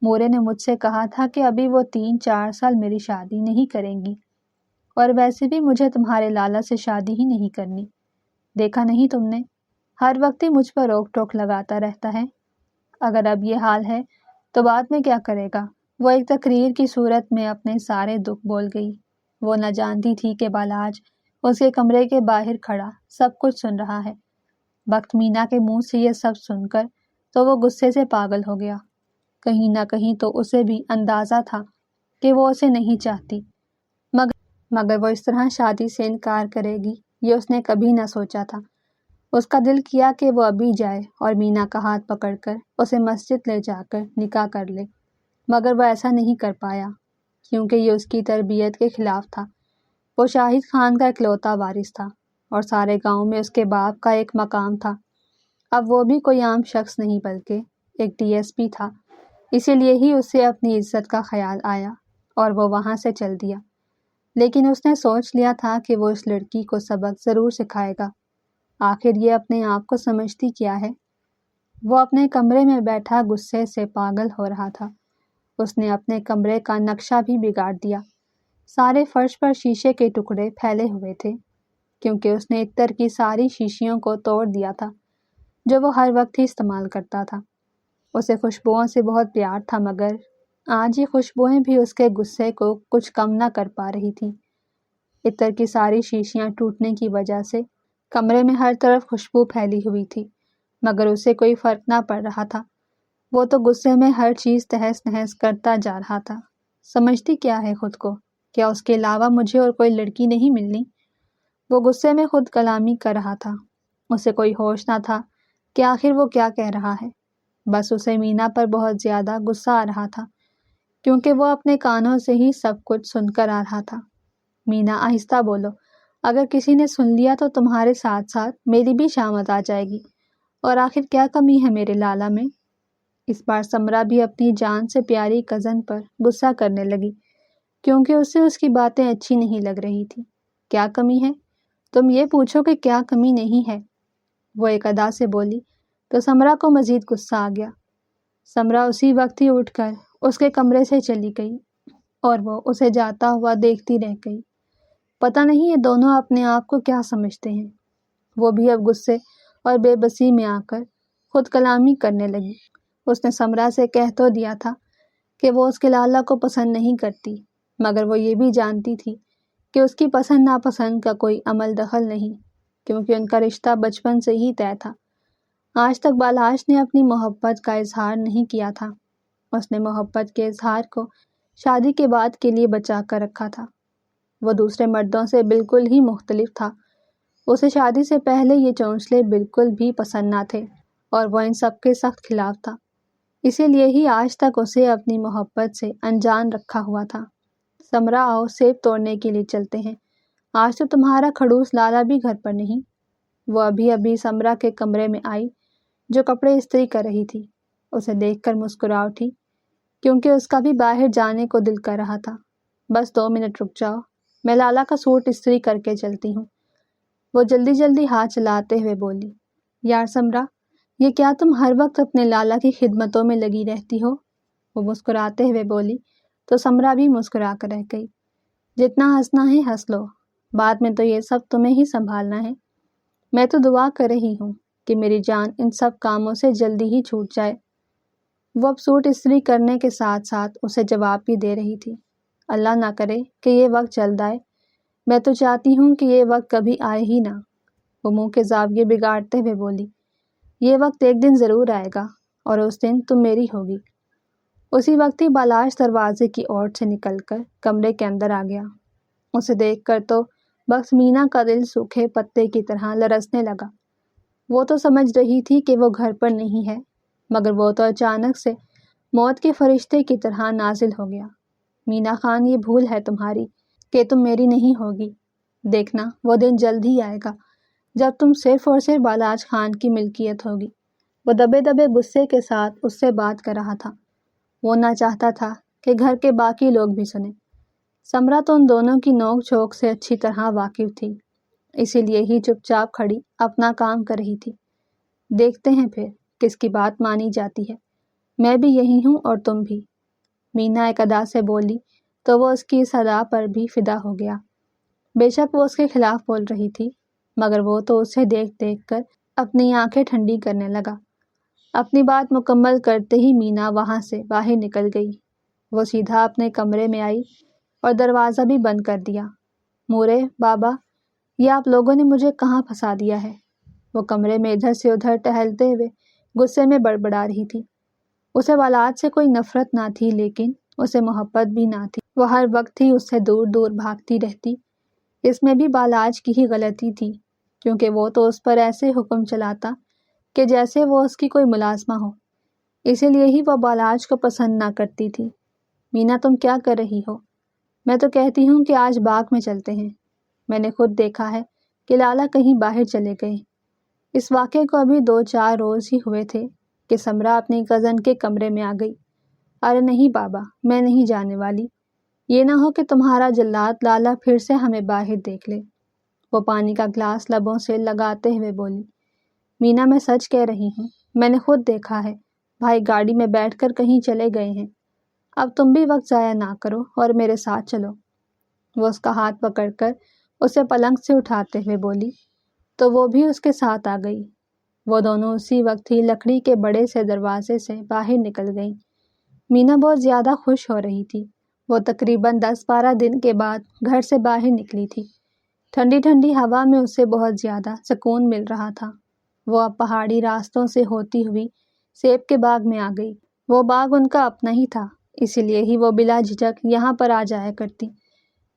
Speaker 2: مورے نے مجھ سے کہا تھا کہ ابھی وہ 3-4 سال میری شادی نہیں کریں گی، اور ویسے بھی مجھے تمہارے لالا سے شادی ہی نہیں کرنی۔ دیکھا نہیں تم نے، ہر وقت ہی مجھ پر روک ٹوک لگاتا رہتا ہے۔ اگر اب یہ حال ہے تو بعد میں کیا کرے گا؟ وہ ایک تقریر کی صورت میں اپنے سارے دکھ بول گئی۔ وہ نہ جانتی تھی کہ بالاج اس کے کمرے کے باہر کھڑا سب کچھ سن رہا ہے۔ وقت مینا کے منہ سے یہ سب سن کر تو وہ غصے سے پاگل ہو گیا۔ کہیں نہ کہیں تو اسے بھی اندازہ تھا کہ وہ اسے نہیں چاہتی، مگر وہ اس طرح شادی سے انکار کرے گی یہ اس نے کبھی نہ سوچا تھا۔ اس کا دل کیا کہ وہ ابھی جائے اور مینا کا ہاتھ پکڑ کر اسے مسجد لے جا کر نکاح کر لے، مگر وہ ایسا نہیں کر پایا، کیونکہ یہ اس کی تربیت کے خلاف تھا۔ وہ شاہد خان کا اکلوتا وارث تھا، اور سارے گاؤں میں اس کے باپ کا ایک مقام تھا۔ اب وہ بھی کوئی عام شخص نہیں بلکہ ایک DSP تھا، اسی لیے ہی اسے اپنی عزت کا خیال آیا اور وہ وہاں سے چل دیا۔ لیکن اس نے سوچ لیا تھا کہ وہ اس لڑکی کو سبق ضرور سکھائے گا۔ آخر یہ اپنے آپ کو سمجھتی کیا ہے؟ وہ اپنے کمرے میں بیٹھا غصے سے پاگل ہو رہا تھا۔ اس نے اپنے کمرے کا نقشہ بھی بگاڑ دیا۔ سارے فرش پر شیشے کے ٹکڑے پھیلے ہوئے تھے، کیونکہ اس نے عطر کی ساری شیشیوں کو توڑ دیا تھا جو وہ ہر وقت ہی استعمال کرتا تھا۔ اسے خوشبوؤں سے بہت پیار تھا، مگر آج یہ خوشبوئیں بھی اس کے غصے کو کچھ کم نہ کر پا رہی تھیں۔ عطر کی ساری شیشیاں ٹوٹنے کی وجہ سے کمرے میں ہر طرف خوشبو پھیلی ہوئی تھی، مگر اسے کوئی فرق نہ پڑ رہا تھا۔ وہ تو غصے میں ہر چیز تہس نہس کرتا جا رہا تھا۔ سمجھتی کیا ہے خود کو؟ کیا اس کے علاوہ مجھے اور کوئی لڑکی نہیں ملنی؟ وہ غصے میں خود کلامی کر رہا تھا۔ اسے کوئی ہوش نہ تھا کہ آخر وہ کیا کہہ رہا ہے۔ بس اسے مینا پر بہت زیادہ غصہ آ رہا تھا، کیونکہ وہ اپنے کانوں سے ہی سب کچھ سن کر آ رہا تھا۔ مینا، آہستہ بولو، اگر کسی نے سن لیا تو تمہارے ساتھ ساتھ میری بھی شامت آ جائے گی، اور آخر کیا کمی ہے میرے لالا میں؟ اس بار سمرا بھی اپنی جان سے پیاری کزن پر غصہ کرنے لگی، کیونکہ اسے اس کی باتیں اچھی نہیں لگ رہی تھی۔ کیا کمی ہے؟ تم یہ پوچھو کہ کیا کمی نہیں ہے، وہ ایک ادا سے بولی تو سمرا کو مزید غصہ آ گیا۔ سمرا اسی وقت ہی اٹھ کر اس کے کمرے سے چلی گئی، اور وہ اسے جاتا ہوا دیکھتی رہ گئی۔ پتہ نہیں یہ دونوں اپنے آپ کو کیا سمجھتے ہیں۔ وہ بھی اب غصے اور بے بسی میں آ کر خود کلامی کرنے لگی۔ اس نے سمرا سے کہہ تو دیا تھا کہ وہ اس کے لالا کو پسند نہیں کرتی، مگر وہ یہ بھی جانتی تھی کہ اس کی پسند ناپسند کا کوئی عمل دخل نہیں، کیونکہ ان کا رشتہ بچپن سے ہی طے تھا۔ آج تک بالاج نے اپنی محبت کا اظہار نہیں کیا تھا۔ اس نے محبت کے اظہار کو شادی کے بعد کے لیے بچا کر رکھا تھا۔ وہ دوسرے مردوں سے بالکل ہی مختلف تھا۔ اسے شادی سے پہلے یہ چونچلے بالکل بھی پسند نہ تھے۔ اور وہ ان سب کے سخت خلاف تھا، اسی لیے ہی آج تک اسے اپنی محبت سے انجان رکھا ہوا تھا۔ سمرا آؤ سیب توڑنے کے لیے چلتے ہیں، آج تو تمہارا کھڑوس لالا بھی گھر پر نہیں۔ وہ ابھی ابھی سمرا کے کمرے میں آئی جو کپڑے استری کر رہی تھی، اسے دیکھ کر مسکرا اٹھی کیونکہ اس کا بھی باہر جانے کو دل کر رہا تھا۔ بس 2 منٹ رک جاؤ، میں لالا کا سوٹ استری کر کے چلتی ہوں، وہ جلدی جلدی ہاتھ چلاتے ہوئے بولی۔ یار سمرا، یہ کیا تم ہر وقت اپنے لالا کی خدمتوں میں لگی رہتی ہو؟ وہ مسکراتے ہوئے بولی تو سمرا بھی مسکرا کر رہ گئی۔ جتنا ہنسنا ہے ہنس لو، بعد میں تو یہ سب تمہیں ہی سنبھالنا ہے۔ میں تو دعا کر رہی ہوں کہ میری جان ان سب کاموں سے جلدی ہی چھوٹ جائے۔ وہ اب سوٹ استری کرنے کے ساتھ ساتھ اسے جواب بھی دے رہی تھی۔ اللہ نہ کرے کہ یہ وقت جلد آئے، میں تو چاہتی ہوں کہ یہ وقت کبھی آئے ہی نہ۔ وہ منہ کے زاویے بگاڑتے ہوئے بولی، یہ وقت ایک دن ضرور آئے گا اور اس دن تم میری ہوگی۔ اسی وقت ہی بالاش دروازے کی اوٹ سے نکل کر کمرے کے اندر آ گیا۔ اسے دیکھ کر تو بخت مینا کا دل سوکھے پتے کی طرح لرزنے لگا۔ وہ تو سمجھ رہی تھی کہ وہ گھر پر نہیں ہے، مگر وہ تو اچانک سے موت کے فرشتے کی طرح نازل ہو گیا۔ مینا خان، یہ بھول ہے تمہاری کہ تم میری نہیں ہوگی۔ دیکھنا وہ دن جلد ہی آئے گا جب تم صرف اور صرف بالاج خان کی ملکیت ہوگی۔ وہ دبے دبے غصے کے ساتھ اس سے بات کر رہا تھا۔ وہ نہ چاہتا تھا کہ گھر کے باقی لوگ بھی سنیں۔ سمرا تو ان دونوں کی نوک جھونک سے اچھی طرح واقف تھی، اسی لیے ہی چپ چاپ کھڑی اپنا کام کر رہی تھی۔ دیکھتے ہیں پھر کس کی بات مانی جاتی ہے، میں بھی یہی ہوں اور تم بھی، مینا ایک ادا سے بولی تو وہ اس کی اس ادا پر بھی فدا ہو گیا۔ بے شک وہ اس کے خلاف بول رہی تھی، مگر وہ تو اسے دیکھ دیکھ کر اپنی آنکھیں ٹھنڈی کرنے لگا۔ اپنی بات مکمل کرتے ہی مینا وہاں سے باہر نکل گئی۔ وہ سیدھا اپنے کمرے میں آئی اور دروازہ بھی بند کر دیا۔ مورے بابا، یہ آپ لوگوں نے مجھے کہاں پھنسا دیا ہے؟ وہ کمرے میں ادھر سے ادھر ٹہلتے ہوئے غصے میں بڑبڑا رہی تھی۔ اسے والد سے کوئی نفرت نہ تھی، لیکن اسے محبت بھی نہ تھی۔ وہ ہر وقت ہی اس سے دور دور بھاگتی رہتی۔ اس میں بھی بالاج کی ہی غلطی تھی، کیونکہ وہ تو اس پر ایسے حکم چلاتا کہ جیسے وہ اس کی کوئی ملازمہ ہو۔ اسی لیے ہی وہ بالاج کو پسند نہ کرتی تھی۔ مینا، تم کیا کر رہی ہو؟ میں تو کہتی ہوں کہ آج باغ میں چلتے ہیں۔ میں نے خود دیکھا ہے کہ لالا کہیں باہر چلے گئے۔ اس واقعے کو ابھی 2-4 روز ہی ہوئے تھے کہ سمرا اپنی کزن کے کمرے میں آ گئی۔ ارے نہیں بابا، میں نہیں جانے والی، یہ نہ ہو کہ تمہارا جلاد لالا پھر سے ہمیں باہر دیکھ لے۔ وہ پانی کا گلاس لبوں سے لگاتے ہوئے بولی۔ مینا، میں سچ کہہ رہی ہوں، میں نے خود دیکھا ہے، بھائی گاڑی میں بیٹھ کر کہیں چلے گئے ہیں۔ اب تم بھی وقت ضائع نہ کرو اور میرے ساتھ چلو۔ وہ اس کا ہاتھ پکڑ کر اسے پلنگ سے اٹھاتے ہوئے بولی تو وہ بھی اس کے ساتھ آ گئی۔ وہ دونوں اسی وقت ہی لکڑی کے بڑے سے دروازے سے باہر نکل گئیں۔ مینا بہت زیادہ خوش ہو رہی تھی۔ وہ تقریباً 10-12 دن کے بعد گھر سے باہر نکلی تھی۔ ٹھنڈی ٹھنڈی ہوا میں اسے بہت زیادہ سکون مل رہا تھا۔ وہ اب پہاڑی راستوں سے ہوتی ہوئی سیب کے باغ میں آ گئی۔ وہ باغ ان کا اپنا ہی تھا، اسی لیے ہی وہ بلا جھجک یہاں پر آ جایا کرتی۔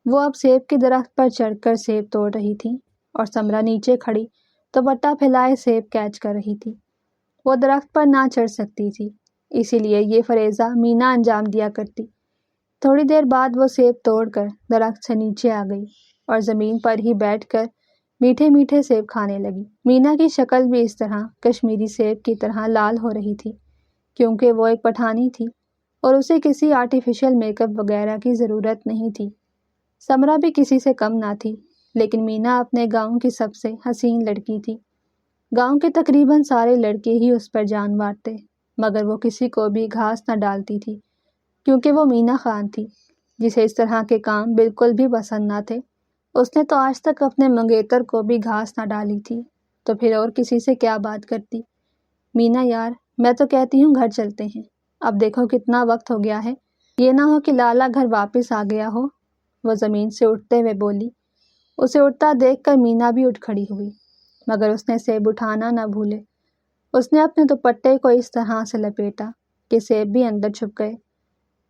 Speaker 2: وہ اب سیب کے درخت پر چڑھ کر سیب توڑ رہی تھی اور سمرا نیچے کھڑی دوپٹہ پھیلائے سیب کیچ کر رہی تھی۔ وہ درخت پر نہ چڑھ سکتی تھی، اسی لیے یہ فریضہ مینا انجام دیا کرتی۔ تھوڑی دیر بعد وہ سیب توڑ کر درخت سے نیچے آ گئی اور زمین پر ہی بیٹھ کر میٹھے میٹھے سیب کھانے لگی۔ مینا کی شکل بھی اس طرح کشمیری سیب کی طرح لال ہو رہی تھی، کیونکہ وہ ایک پٹھانی تھی اور اسے کسی آرٹیفیشل میک اپ وغیرہ کی ضرورت نہیں تھی۔ سمرا بھی کسی سے کم نہ تھی، لیکن مینا اپنے گاؤں کی سب سے حسین لڑکی تھی۔ گاؤں کے تقریباً سارے لڑکے ہی اس پر جان مارتے، مگر وہ کسی کو بھی گھاس نہ ڈالتی تھی، کیونکہ وہ مینا خان تھی جسے اس طرح کے کام بالکل بھی پسند نہ تھے۔ اس نے تو آج تک اپنے منگیتر کو بھی گھاس نہ ڈالی تھی، تو پھر اور کسی سے کیا بات کرتی۔ مینا یار، میں تو کہتی ہوں گھر چلتے ہیں، اب دیکھو کتنا وقت ہو گیا ہے، یہ نہ ہو کہ لالا گھر واپس آ گیا ہو۔ وہ زمین سے اٹھتے ہوئے بولی۔ اسے اٹھتا دیکھ کر مینا بھی اٹھ کھڑی ہوئی، مگر اس نے سیب اٹھانا نہ بھولے۔ اس نے اپنے دوپٹے کو اس طرح سے لپیٹا کہ سیب بھی اندر چھپ گئے۔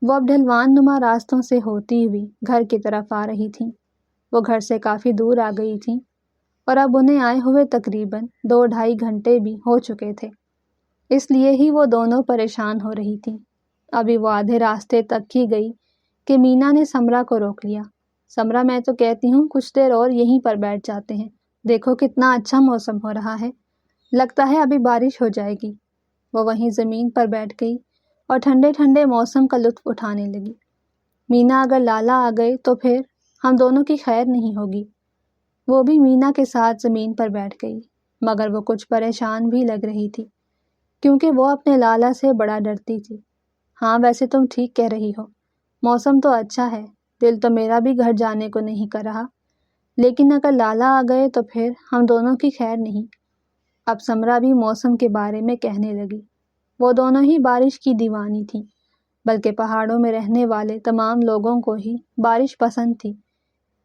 Speaker 2: وہ اب ڈھلوان نما راستوں سے ہوتی ہوئی گھر کی طرف آ رہی تھیں۔ وہ گھر سے کافی دور آ گئی تھیں اور اب انہیں آئے ہوئے تقریباً 2-2.5 گھنٹے بھی ہو چکے تھے۔ اس لیے ہی وہ دونوں پریشان ہو رہی تھیں۔ ابھی وہ آدھے راستے تک ہی گئی کہ مینا نے سمرا کو روک لیا۔ سمرا، میں تو کہتی ہوں کچھ دیر اور یہیں پر بیٹھ جاتے ہیں، دیکھو کتنا اچھا موسم ہو رہا ہے، لگتا ہے ابھی بارش ہو جائے گی۔ وہ وہیں زمین پر بیٹھ گئی اور ٹھنڈے ٹھنڈے موسم کا لطف اٹھانے لگی۔ مینا، اگر لالا آ گئے تو پھر ہم دونوں کی خیر نہیں ہوگی۔ وہ بھی مینا کے ساتھ زمین پر بیٹھ گئی، مگر وہ کچھ پریشان بھی لگ رہی تھی کیونکہ وہ اپنے لالا سے بڑا ڈرتی تھی۔ ہاں ویسے تم ٹھیک کہہ رہی ہو، موسم تو اچھا ہے، دل تو میرا بھی گھر جانے کو نہیں کر رہا، لیکن اگر لالا آ گئے تو پھر ہم دونوں کی خیر نہیں۔ اب سمرا بھی موسم کے بارے میں کہنے لگی۔ وہ دونوں ہی بارش کی دیوانی تھیں، بلکہ پہاڑوں میں رہنے والے تمام لوگوں کو ہی بارش پسند تھی،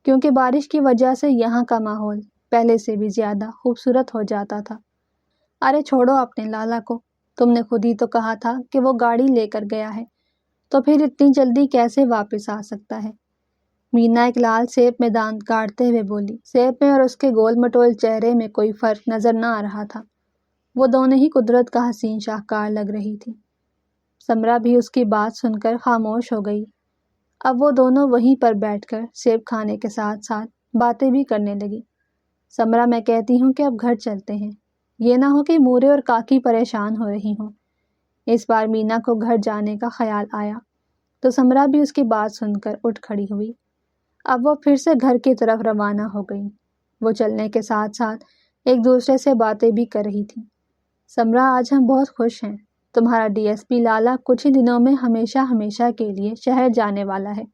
Speaker 2: کیونکہ بارش کی وجہ سے یہاں کا ماحول پہلے سے بھی زیادہ خوبصورت ہو جاتا تھا۔ ارے چھوڑو اپنے لالا کو، تم نے خود ہی تو کہا تھا کہ وہ گاڑی لے کر گیا ہے، تو پھر اتنی جلدی کیسے واپس آ سکتا ہے؟ مینا ایک لال سیب میں دانت کاٹتے ہوئے بولی۔ سیب میں اور اس کے گول مٹول چہرے میں کوئی فرق نظر نہ آ رہا تھا، وہ دونوں ہی قدرت کا حسین شاہکار لگ رہی تھی۔ سمرا بھی اس کی بات سن کر خاموش ہو گئی۔ اب وہ دونوں وہیں پر بیٹھ کر سیب کھانے کے ساتھ ساتھ باتیں بھی کرنے لگی۔ سمرا، میں کہتی ہوں کہ اب گھر چلتے ہیں، یہ نہ ہو کہ مورے اور کاکی پریشان ہو رہی ہوں۔ اس بار مینا کو گھر جانے کا خیال آیا تو سمرا بھی اس کی بات سن کر اٹھ کھڑی ہوئی۔ اب وہ پھر سے گھر کی طرف روانہ ہو گئیں۔ وہ چلنے کے ساتھ ساتھ ایک دوسرے سے باتیں بھی کر رہی تھیں۔ سمرا، آج ہم بہت خوش ہیں، تمہارا ڈی ایس پی لالا کچھ ہی دنوں میں ہمیشہ ہمیشہ کے لیے شہر جانے والا ہے،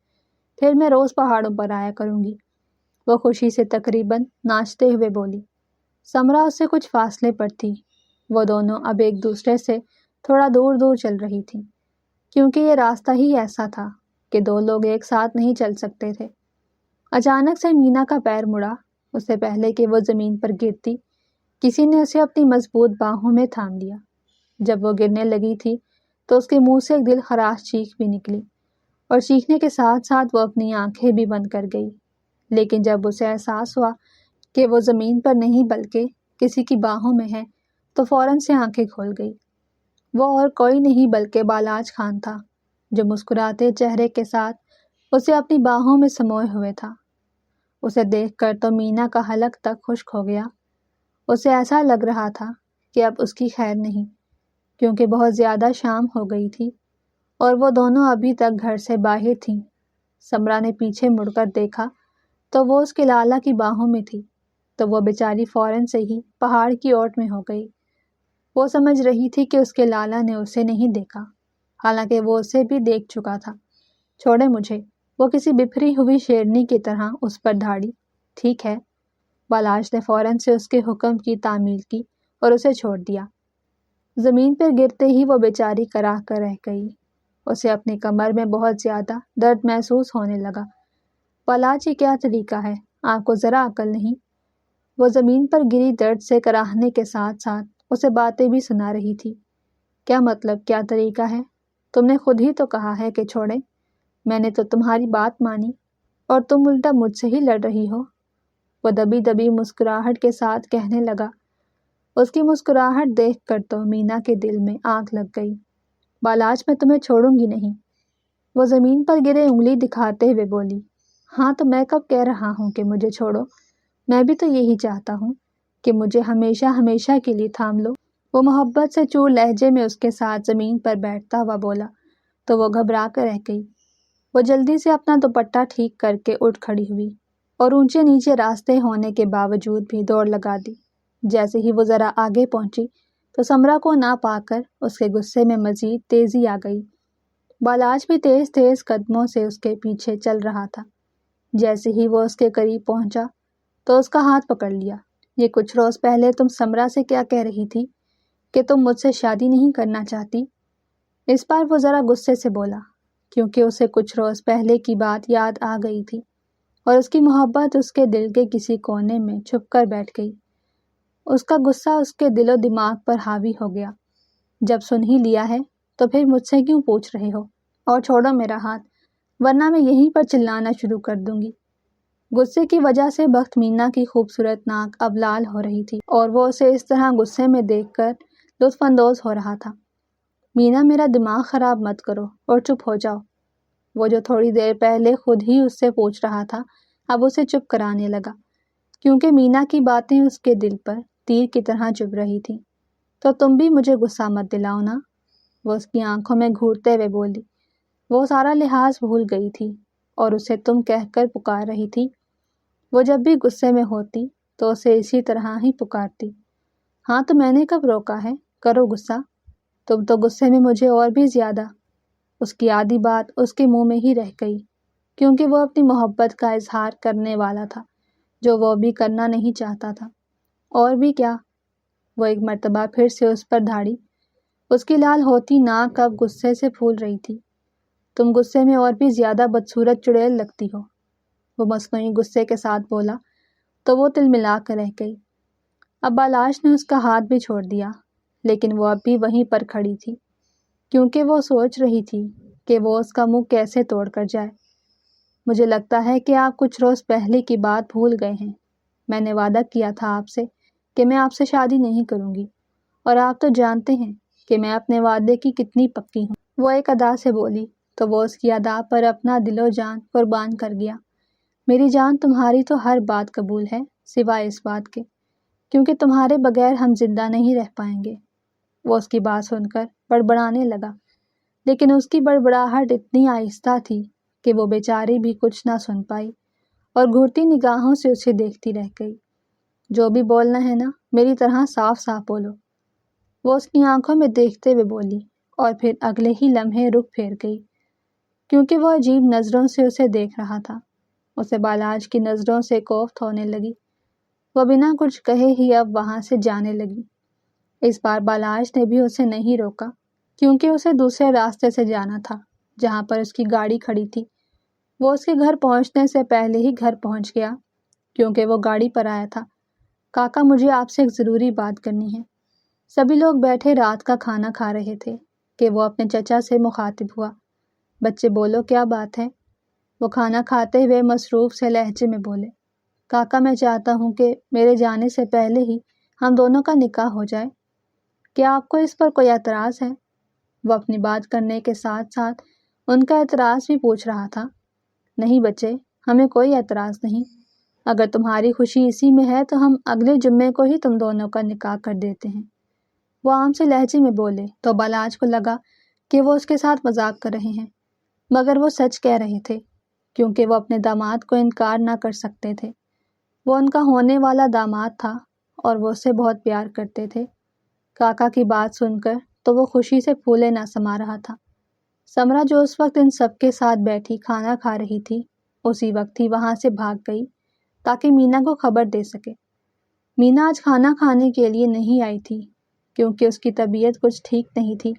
Speaker 2: پھر میں روز پہاڑوں پر آیا کروں گی۔ وہ خوشی سے تقریباً ناچتے ہوئے بولی۔ سمرا اس سے کچھ فاصلے پر تھی۔ وہ دونوں اب ایک دوسرے سے تھوڑا دور دور چل رہی تھیں، کیونکہ یہ راستہ ہی ایسا تھا کہ دو لوگ ایک ساتھ نہیں چل سکتے تھے۔ اچانک سے مینا کا پیر مڑا۔ اس سے پہلے کہ وہ زمین پر گرتی، کسی نے اسے اپنی مضبوط باہوں میں تھام لیا۔ جب وہ گرنے لگی تھی تو اس کے منہ سے ایک دل خراش چیخ بھی نکلی، اور چیخنے کے ساتھ ساتھ وہ اپنی آنکھیں بھی بند کر گئی۔ لیکن جب اسے احساس ہوا کہ وہ زمین پر نہیں بلکہ کسی کی باہوں میں ہے تو فوراً سے آنکھیں کھول گئی۔ وہ اور کوئی نہیں بلکہ بالاج خان تھا، جو مسکراتے چہرے کے ساتھ اسے اپنی باہوں میں سموئے ہوئے تھا۔ اسے دیکھ کر تو مینا کا حلق تک خشک ہو گیا۔ اسے ایسا لگ رہا تھا کہ اب اس کی خیر نہیں، کیونکہ بہت زیادہ شام ہو گئی تھی اور وہ دونوں ابھی تک گھر سے باہر تھیں۔ سمرا نے پیچھے مڑ کر دیکھا تو وہ اس کے لالا کی باہوں میں تھی، تو وہ بیچاری فوراً سے ہی پہاڑ کی اوٹ میں ہو گئی۔ وہ سمجھ رہی تھی کہ اس کے لالا نے اسے نہیں دیکھا، حالانکہ وہ اسے بھی دیکھ چکا تھا۔ چھوڑے مجھے، وہ کسی بکھری ہوئی شیرنی کی طرح اس پر دھاڑی۔ ٹھیک ہے، بالاج نے فوراً سے اس کے حکم کی تعمیل کی اور اسے چھوڑ دیا۔ زمین پر گرتے ہی وہ بیچاری کراہ کر رہ گئی۔ اسے اپنی کمر میں بہت زیادہ درد محسوس ہونے لگا۔ بالاج، یہ کیا طریقہ ہے، آپ کو ذرا عقل نہیں؟ وہ زمین پر گری درد سے کراہنے کے ساتھ ساتھ اسے باتیں بھی سنا رہی تھی۔ کیا مطلب، کیا طریقہ ہے؟ تم نے خود ہی تو کہا ہے کہ چھوڑے، میں نے تو تمہاری بات مانی اور تم الٹا مجھ سے ہی لڑ رہی ہو۔ وہ دبی دبی مسکراہٹ کے ساتھ کہنے لگا۔ اس کی مسکراہٹ دیکھ کر تو مینا کے دل میں آگ لگ گئی۔ بالاج، میں تمہیں چھوڑوں گی نہیں، وہ زمین پر گرے انگلی دکھاتے ہوئے بولی۔ ہاں تو میں کب کہہ رہا ہوں کہ مجھے چھوڑو، میں بھی تو یہی چاہتا ہوں کہ مجھے ہمیشہ ہمیشہ کے لیے تھام لو۔ وہ محبت سے چور لہجے میں اس کے ساتھ زمین پر بیٹھتا ہوا بولا تو وہ گھبرا کر رہ گئی۔ وہ جلدی سے اپنا دوپٹہ ٹھیک کر کے اٹھ کھڑی ہوئی اور اونچے نیچے راستے ہونے کے باوجود بھی دوڑ لگا دی۔ جیسے ہی وہ ذرا آگے پہنچی تو سمرا کو نہ پا کر اس کے غصے میں مزید تیزی آ گئی۔ بالاج بھی تیز تیز قدموں سے اس کے پیچھے چل رہا تھا۔ جیسے ہی وہ اس کے قریب پہنچا تو اس کا ہاتھ پکڑ لیا۔ یہ کچھ روز پہلے تم سمرا سے کیا کہہ رہی تھی کہ تم مجھ سے شادی نہیں کرنا چاہتی؟ اس بار وہ ذرا غصے سے بولا، کیونکہ اسے کچھ روز پہلے کی بات یاد آ گئی تھی اور اس کی محبت اس کے دل کے کسی کونے میں چھپ کر بیٹھ گئی۔ اس کا غصہ اس کے دل و دماغ پر حاوی ہو گیا۔ جب سن ہی لیا ہے تو پھر مجھ سے کیوں پوچھ رہے ہو؟ اور چھوڑو میرا ہاتھ، ورنہ میں یہیں پر چلانا شروع کر دوں گی۔ غصے کی وجہ سے بخت مینا کی خوبصورت ناک اب لال ہو رہی تھی اور وہ اسے اس طرح غصے میں دیکھ کر لطف اندوز ہو رہا تھا۔ مینا میرا دماغ خراب مت کرو اور چپ ہو جاؤ۔ وہ جو تھوڑی دیر پہلے خود ہی اس سے پوچھ رہا تھا اب اسے چپ کرانے لگا، کیونکہ مینا کی باتیں اس کے دل پر تیر کی طرح چبھ رہی تھیں۔ تو تم بھی مجھے غصہ مت دلاؤ نا، وہ اس کی آنکھوں میں گھورتے ہوئے بولی۔ وہ سارا لحاظ بھول گئی تھی اور اسے تم کہہ کر پکار رہی تھی۔ وہ جب بھی غصے میں ہوتی تو اسے اسی طرح ہی پکارتی۔ ہاں تو میں نے کب روکا ہے، کرو غصہ، تم تو غصے میں مجھے اور بھی زیادہ۔ اس کی آدھی بات اس کے منہ میں ہی رہ گئی، کیونکہ وہ اپنی محبت کا اظہار کرنے والا تھا جو وہ بھی کرنا نہیں چاہتا تھا۔ اور بھی کیا؟ وہ ایک مرتبہ پھر سے اس پر دھاڑی۔ اس کی لال ہوتی ناک اب غصے سے پھول رہی تھی۔ تم غصے میں اور بھی زیادہ بدصورت چڑیل لگتی ہو، وہ مصنوعی غصے کے ساتھ بولا تو وہ تل ملا کر رہ گئی۔ اب بالاش نے اس کا ہاتھ بھی چھوڑ دیا، لیکن وہ اب بھی وہیں پر کھڑی تھی، کیونکہ وہ سوچ رہی تھی کہ وہ اس کا منہ کیسے توڑ کر جائے۔ مجھے لگتا ہے کہ آپ کچھ روز پہلے کی بات بھول گئے ہیں۔ میں نے وعدہ کیا تھا آپ سے کہ میں آپ سے شادی نہیں کروں گی، اور آپ تو جانتے ہیں کہ میں اپنے وعدے کی کتنی پکی ہوں۔ وہ ایک ادا سے بولی تو وہ اس کی ادا پر اپنا دل و جان قربان کر گیا۔ میری جان، تمہاری تو ہر بات قبول ہے سوائے اس بات کے، کیونکہ تمہارے بغیر ہم زندہ نہیں رہ پائیں گے۔ وہ اس کی بات سن کر بڑبڑانے لگا، لیکن اس کی بڑبڑاہٹ اتنی آہستہ تھی کہ وہ بیچاری بھی کچھ نہ سن پائی اور گھورتی نگاہوں سے اسے دیکھتی رہ گئی۔ جو بھی بولنا ہے نا، میری طرح صاف صاف بولو، وہ اس کی آنکھوں میں دیکھتے ہوئے بولی، اور پھر اگلے ہی لمحے رخ پھیر گئی، کیونکہ وہ عجیب نظروں سے اسے دیکھ رہا تھا۔ اسے بالاج کی نظروں سے کوفت ہونے لگی۔ وہ بنا کچھ کہے ہی اب وہاں سے جانے لگی۔ اس بار بالاج نے بھی اسے نہیں روکا، کیونکہ اسے دوسرے راستے سے جانا تھا جہاں پر اس کی گاڑی کھڑی تھی۔ وہ اس کے گھر پہنچنے سے پہلے ہی گھر پہنچ گیا، کیونکہ وہ گاڑی پر آیا تھا۔ کاکا، مجھے آپ سے ایک ضروری بات کرنی ہے۔ سبھی لوگ بیٹھے رات کا کھانا کھا رہے تھے کہ وہ اپنے چچا سے مخاطب ہوا۔ بچے، بولو، کیا بات ہے؟ وہ کھانا کھاتے ہوئے مصروف سے لہجے میں بولے۔ کاکا، میں چاہتا ہوں کہ میرے جانے سے پہلے ہی ہم دونوں کا نکاح ہو جائے۔ کیا آپ کو اس پر کوئی اعتراض ہے؟ وہ اپنی بات کرنے کے ساتھ ساتھ ان کا اعتراض بھی پوچھ رہا تھا۔ نہیں بچے، ہمیں کوئی اعتراض نہیں۔ اگر تمہاری خوشی اسی میں ہے تو ہم اگلے جمعے کو ہی تم دونوں کا نکاح کر دیتے ہیں، وہ عام سے لہجے میں بولے تو بالاج کو لگا کہ وہ اس کے ساتھ مذاق کر رہے ہیں، مگر وہ سچ کہہ رہے تھے، کیونکہ وہ اپنے داماد کو انکار نہ کر سکتے تھے۔ وہ ان کا ہونے والا داماد تھا اور وہ اسے بہت پیار کرتے تھے۔ کاکا کی بات سن کر تو وہ خوشی سے پھولے نہ سما رہا تھا۔ سمرا، جو اس وقت ان سب کے ساتھ بیٹھی کھانا کھا رہی تھی، اسی وقت ہی وہاں سے بھاگ گئی تاکہ مینا کو خبر دے سکے۔ مینا آج کھانا کھانے کے لیے نہیں آئی تھی، کیونکہ اس کی طبیعت کچھ ٹھیک نہیں تھی۔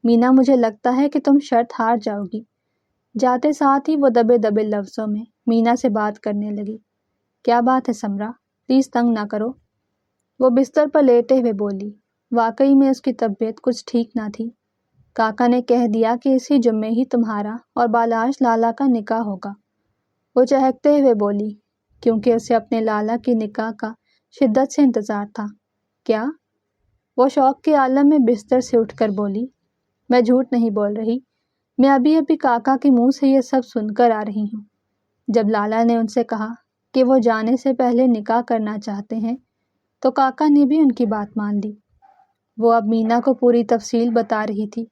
Speaker 2: مینا، مجھے لگتا ہے کہ تم شرط ہار جاؤ گی۔ جاتے ساتھ ہی وہ دبے دبے لفظوں میں مینا سے بات کرنے لگی۔ کیا بات ہے سمرا، پلیز تنگ نہ کرو، وہ بستر پر لیٹے ہوئے بولی۔ واقعی میں اس کی طبیعت کچھ ٹھیک نہ تھی۔ کاکا نے کہہ دیا کہ اسی جمعے ہی تمہارا اور بالاش لالا کا نکاح ہوگا، وہ چہکتے ہوئے بولی، کیونکہ اسے اپنے لالا کے نکاح کا شدت سے انتظار تھا۔ کیا؟ وہ شوق کے عالم میں بستر سے اٹھ کر بولی۔ میں جھوٹ نہیں بول رہی، میں ابھی ابھی کاکا کے منہ سے یہ سب سن کر آ رہی ہوں۔ جب لالا نے ان سے کہا کہ وہ جانے سے پہلے نکاح کرنا چاہتے ہیں تو کاکا نے بھی ان کی بات مان لی۔ وہ اب مینا کو پوری تفصیل بتا رہی تھی۔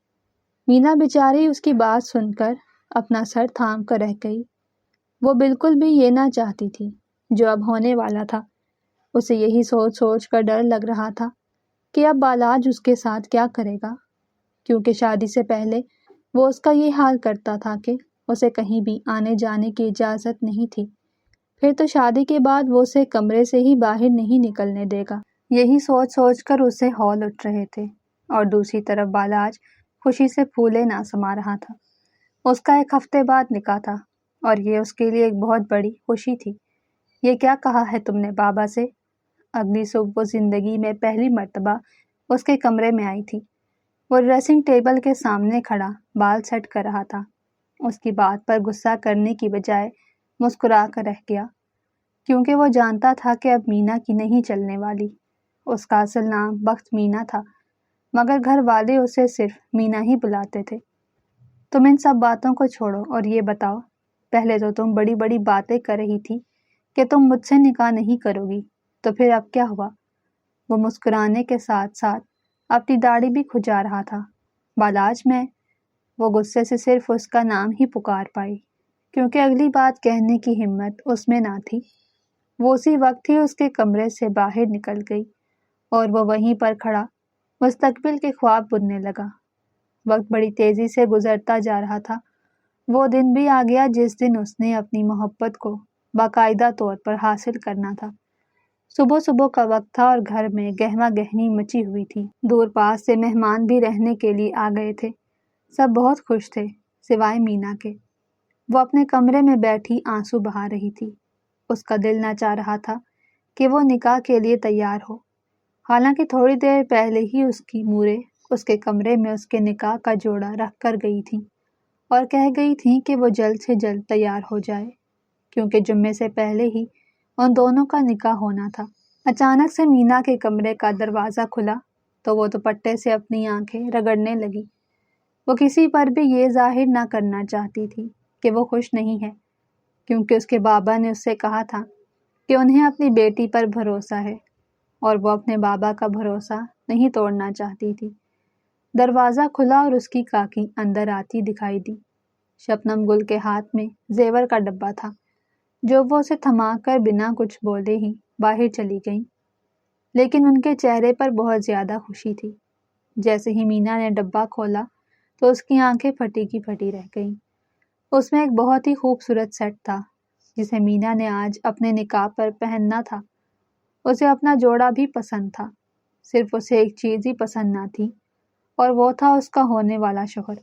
Speaker 2: مینا بیچاری اس کی بات سن کر اپنا سر تھام کر رہ گئی۔ وہ بالکل بھی یہ نہ چاہتی تھی جو اب ہونے والا تھا۔ اسے یہی سوچ سوچ کر ڈر لگ رہا تھا کہ اب بالاج اس کے ساتھ کیا کرے گا، کیونکہ شادی سے پہلے وہ اس کا یہ حال کرتا تھا کہ اسے کہیں بھی آنے جانے کی اجازت نہیں تھی، پھر تو شادی کے بعد وہ اسے کمرے سے ہی باہر نہیں نکلنے دے گا۔ یہی سوچ سوچ کر اسے ہول اٹھ رہے تھے، اور دوسری طرف بالاج خوشی سے پھولے نہ سما رہا تھا۔ اس کا ایک ہفتے بعد نکاح تھا، اور یہ اس کے لیے ایک بہت بڑی خوشی تھی۔ یہ کیا کہا ہے تم نے بابا سے؟ اگلی صبح وہ زندگی میں پہلی مرتبہ اس کے کمرے میں آئی تھی۔ وہ ڈریسنگ ٹیبل کے سامنے کھڑا بال سیٹ کر رہا تھا۔ اس کی بات پر غصہ کرنے کی بجائے مسکرا کر رہ گیا، کیونکہ وہ جانتا تھا کہ اب مینا کی نہیں چلنے والی۔ اس کا اصل نام بخت مینا تھا، مگر گھر والے اسے صرف مینا ہی بلاتے تھے۔ تم ان سب باتوں کو چھوڑو اور یہ بتاؤ، پہلے تو تم بڑی بڑی باتیں کر رہی تھی کہ تم مجھ سے نکاح نہیں کرو گی، تو پھر اب کیا ہوا؟ وہ مسکرانے کے ساتھ ساتھ اپنی داڑھی بھی کھجا رہا تھا۔ بالاج میں وہ غصے سے صرف اس کا نام ہی پکار پائی، کیونکہ اگلی بات کہنے کی ہمت اس میں نہ تھی۔ وہ اسی وقت ہی اس کے کمرے سے باہر نکل گئی اور وہ وہیں پر کھڑا مستقبل کے خواب بننے لگا۔ وقت بڑی تیزی سے گزرتا جا رہا تھا۔ وہ دن بھی آ گیا جس دن اس نے اپنی محبت کو باقاعدہ طور پر حاصل کرنا تھا۔ صبح صبح کا وقت تھا اور گھر میں گہما گہمی مچی ہوئی تھی۔ دور پاس سے مہمان بھی رہنے کے لیے آ گئے تھے۔ سب بہت خوش تھے سوائے مینا کے۔ وہ اپنے کمرے میں بیٹھی آنسو بہا رہی تھی۔ اس کا دل نہ چاہ رہا تھا کہ وہ نکاح کے لیے تیار ہو، حالانکہ تھوڑی دیر پہلے ہی اس کی مورے اس کے کمرے میں اس کے نکاح کا جوڑا رکھ کر گئی تھی اور کہہ گئی تھی کہ وہ جلد سے جلد تیار ہو جائے، کیونکہ جمعے سے پہلے ہی ان دونوں کا نکاح ہونا تھا۔ اچانک سے مینا کے کمرے کا دروازہ کھلا تو وہ دوپٹے سے اپنی آنکھیں رگڑنے لگی۔ وہ کسی پر بھی یہ ظاہر نہ کرنا چاہتی تھی کہ وہ خوش نہیں ہے، کیونکہ اس کے بابا نے اس سے کہا تھا کہ انہیں اپنی بیٹی پر بھروسہ ہے اور وہ اپنے بابا کا بھروسہ نہیں توڑنا چاہتی تھی۔ دروازہ کھلا اور اس کی کاکی اندر آتی دکھائی دی۔ شبنم گل کے ہاتھ میں زیور کا ڈبہ تھا، جو وہ اسے تھما کر بنا کچھ بولے ہی باہر چلی گئیں، لیکن ان کے چہرے پر بہت زیادہ خوشی تھی۔ جیسے ہی مینا نے ڈبہ کھولا تو اس کی آنکھیں پھٹی کی پھٹی رہ گئیں۔ اس میں ایک بہت ہی خوبصورت سیٹ تھا جسے مینا نے آج اپنے نکاح پر پہننا تھا۔ اسے اپنا جوڑا بھی پسند تھا، صرف اسے ایک چیز ہی پسند نہ تھی اور وہ تھا اس کا ہونے والا شوہر۔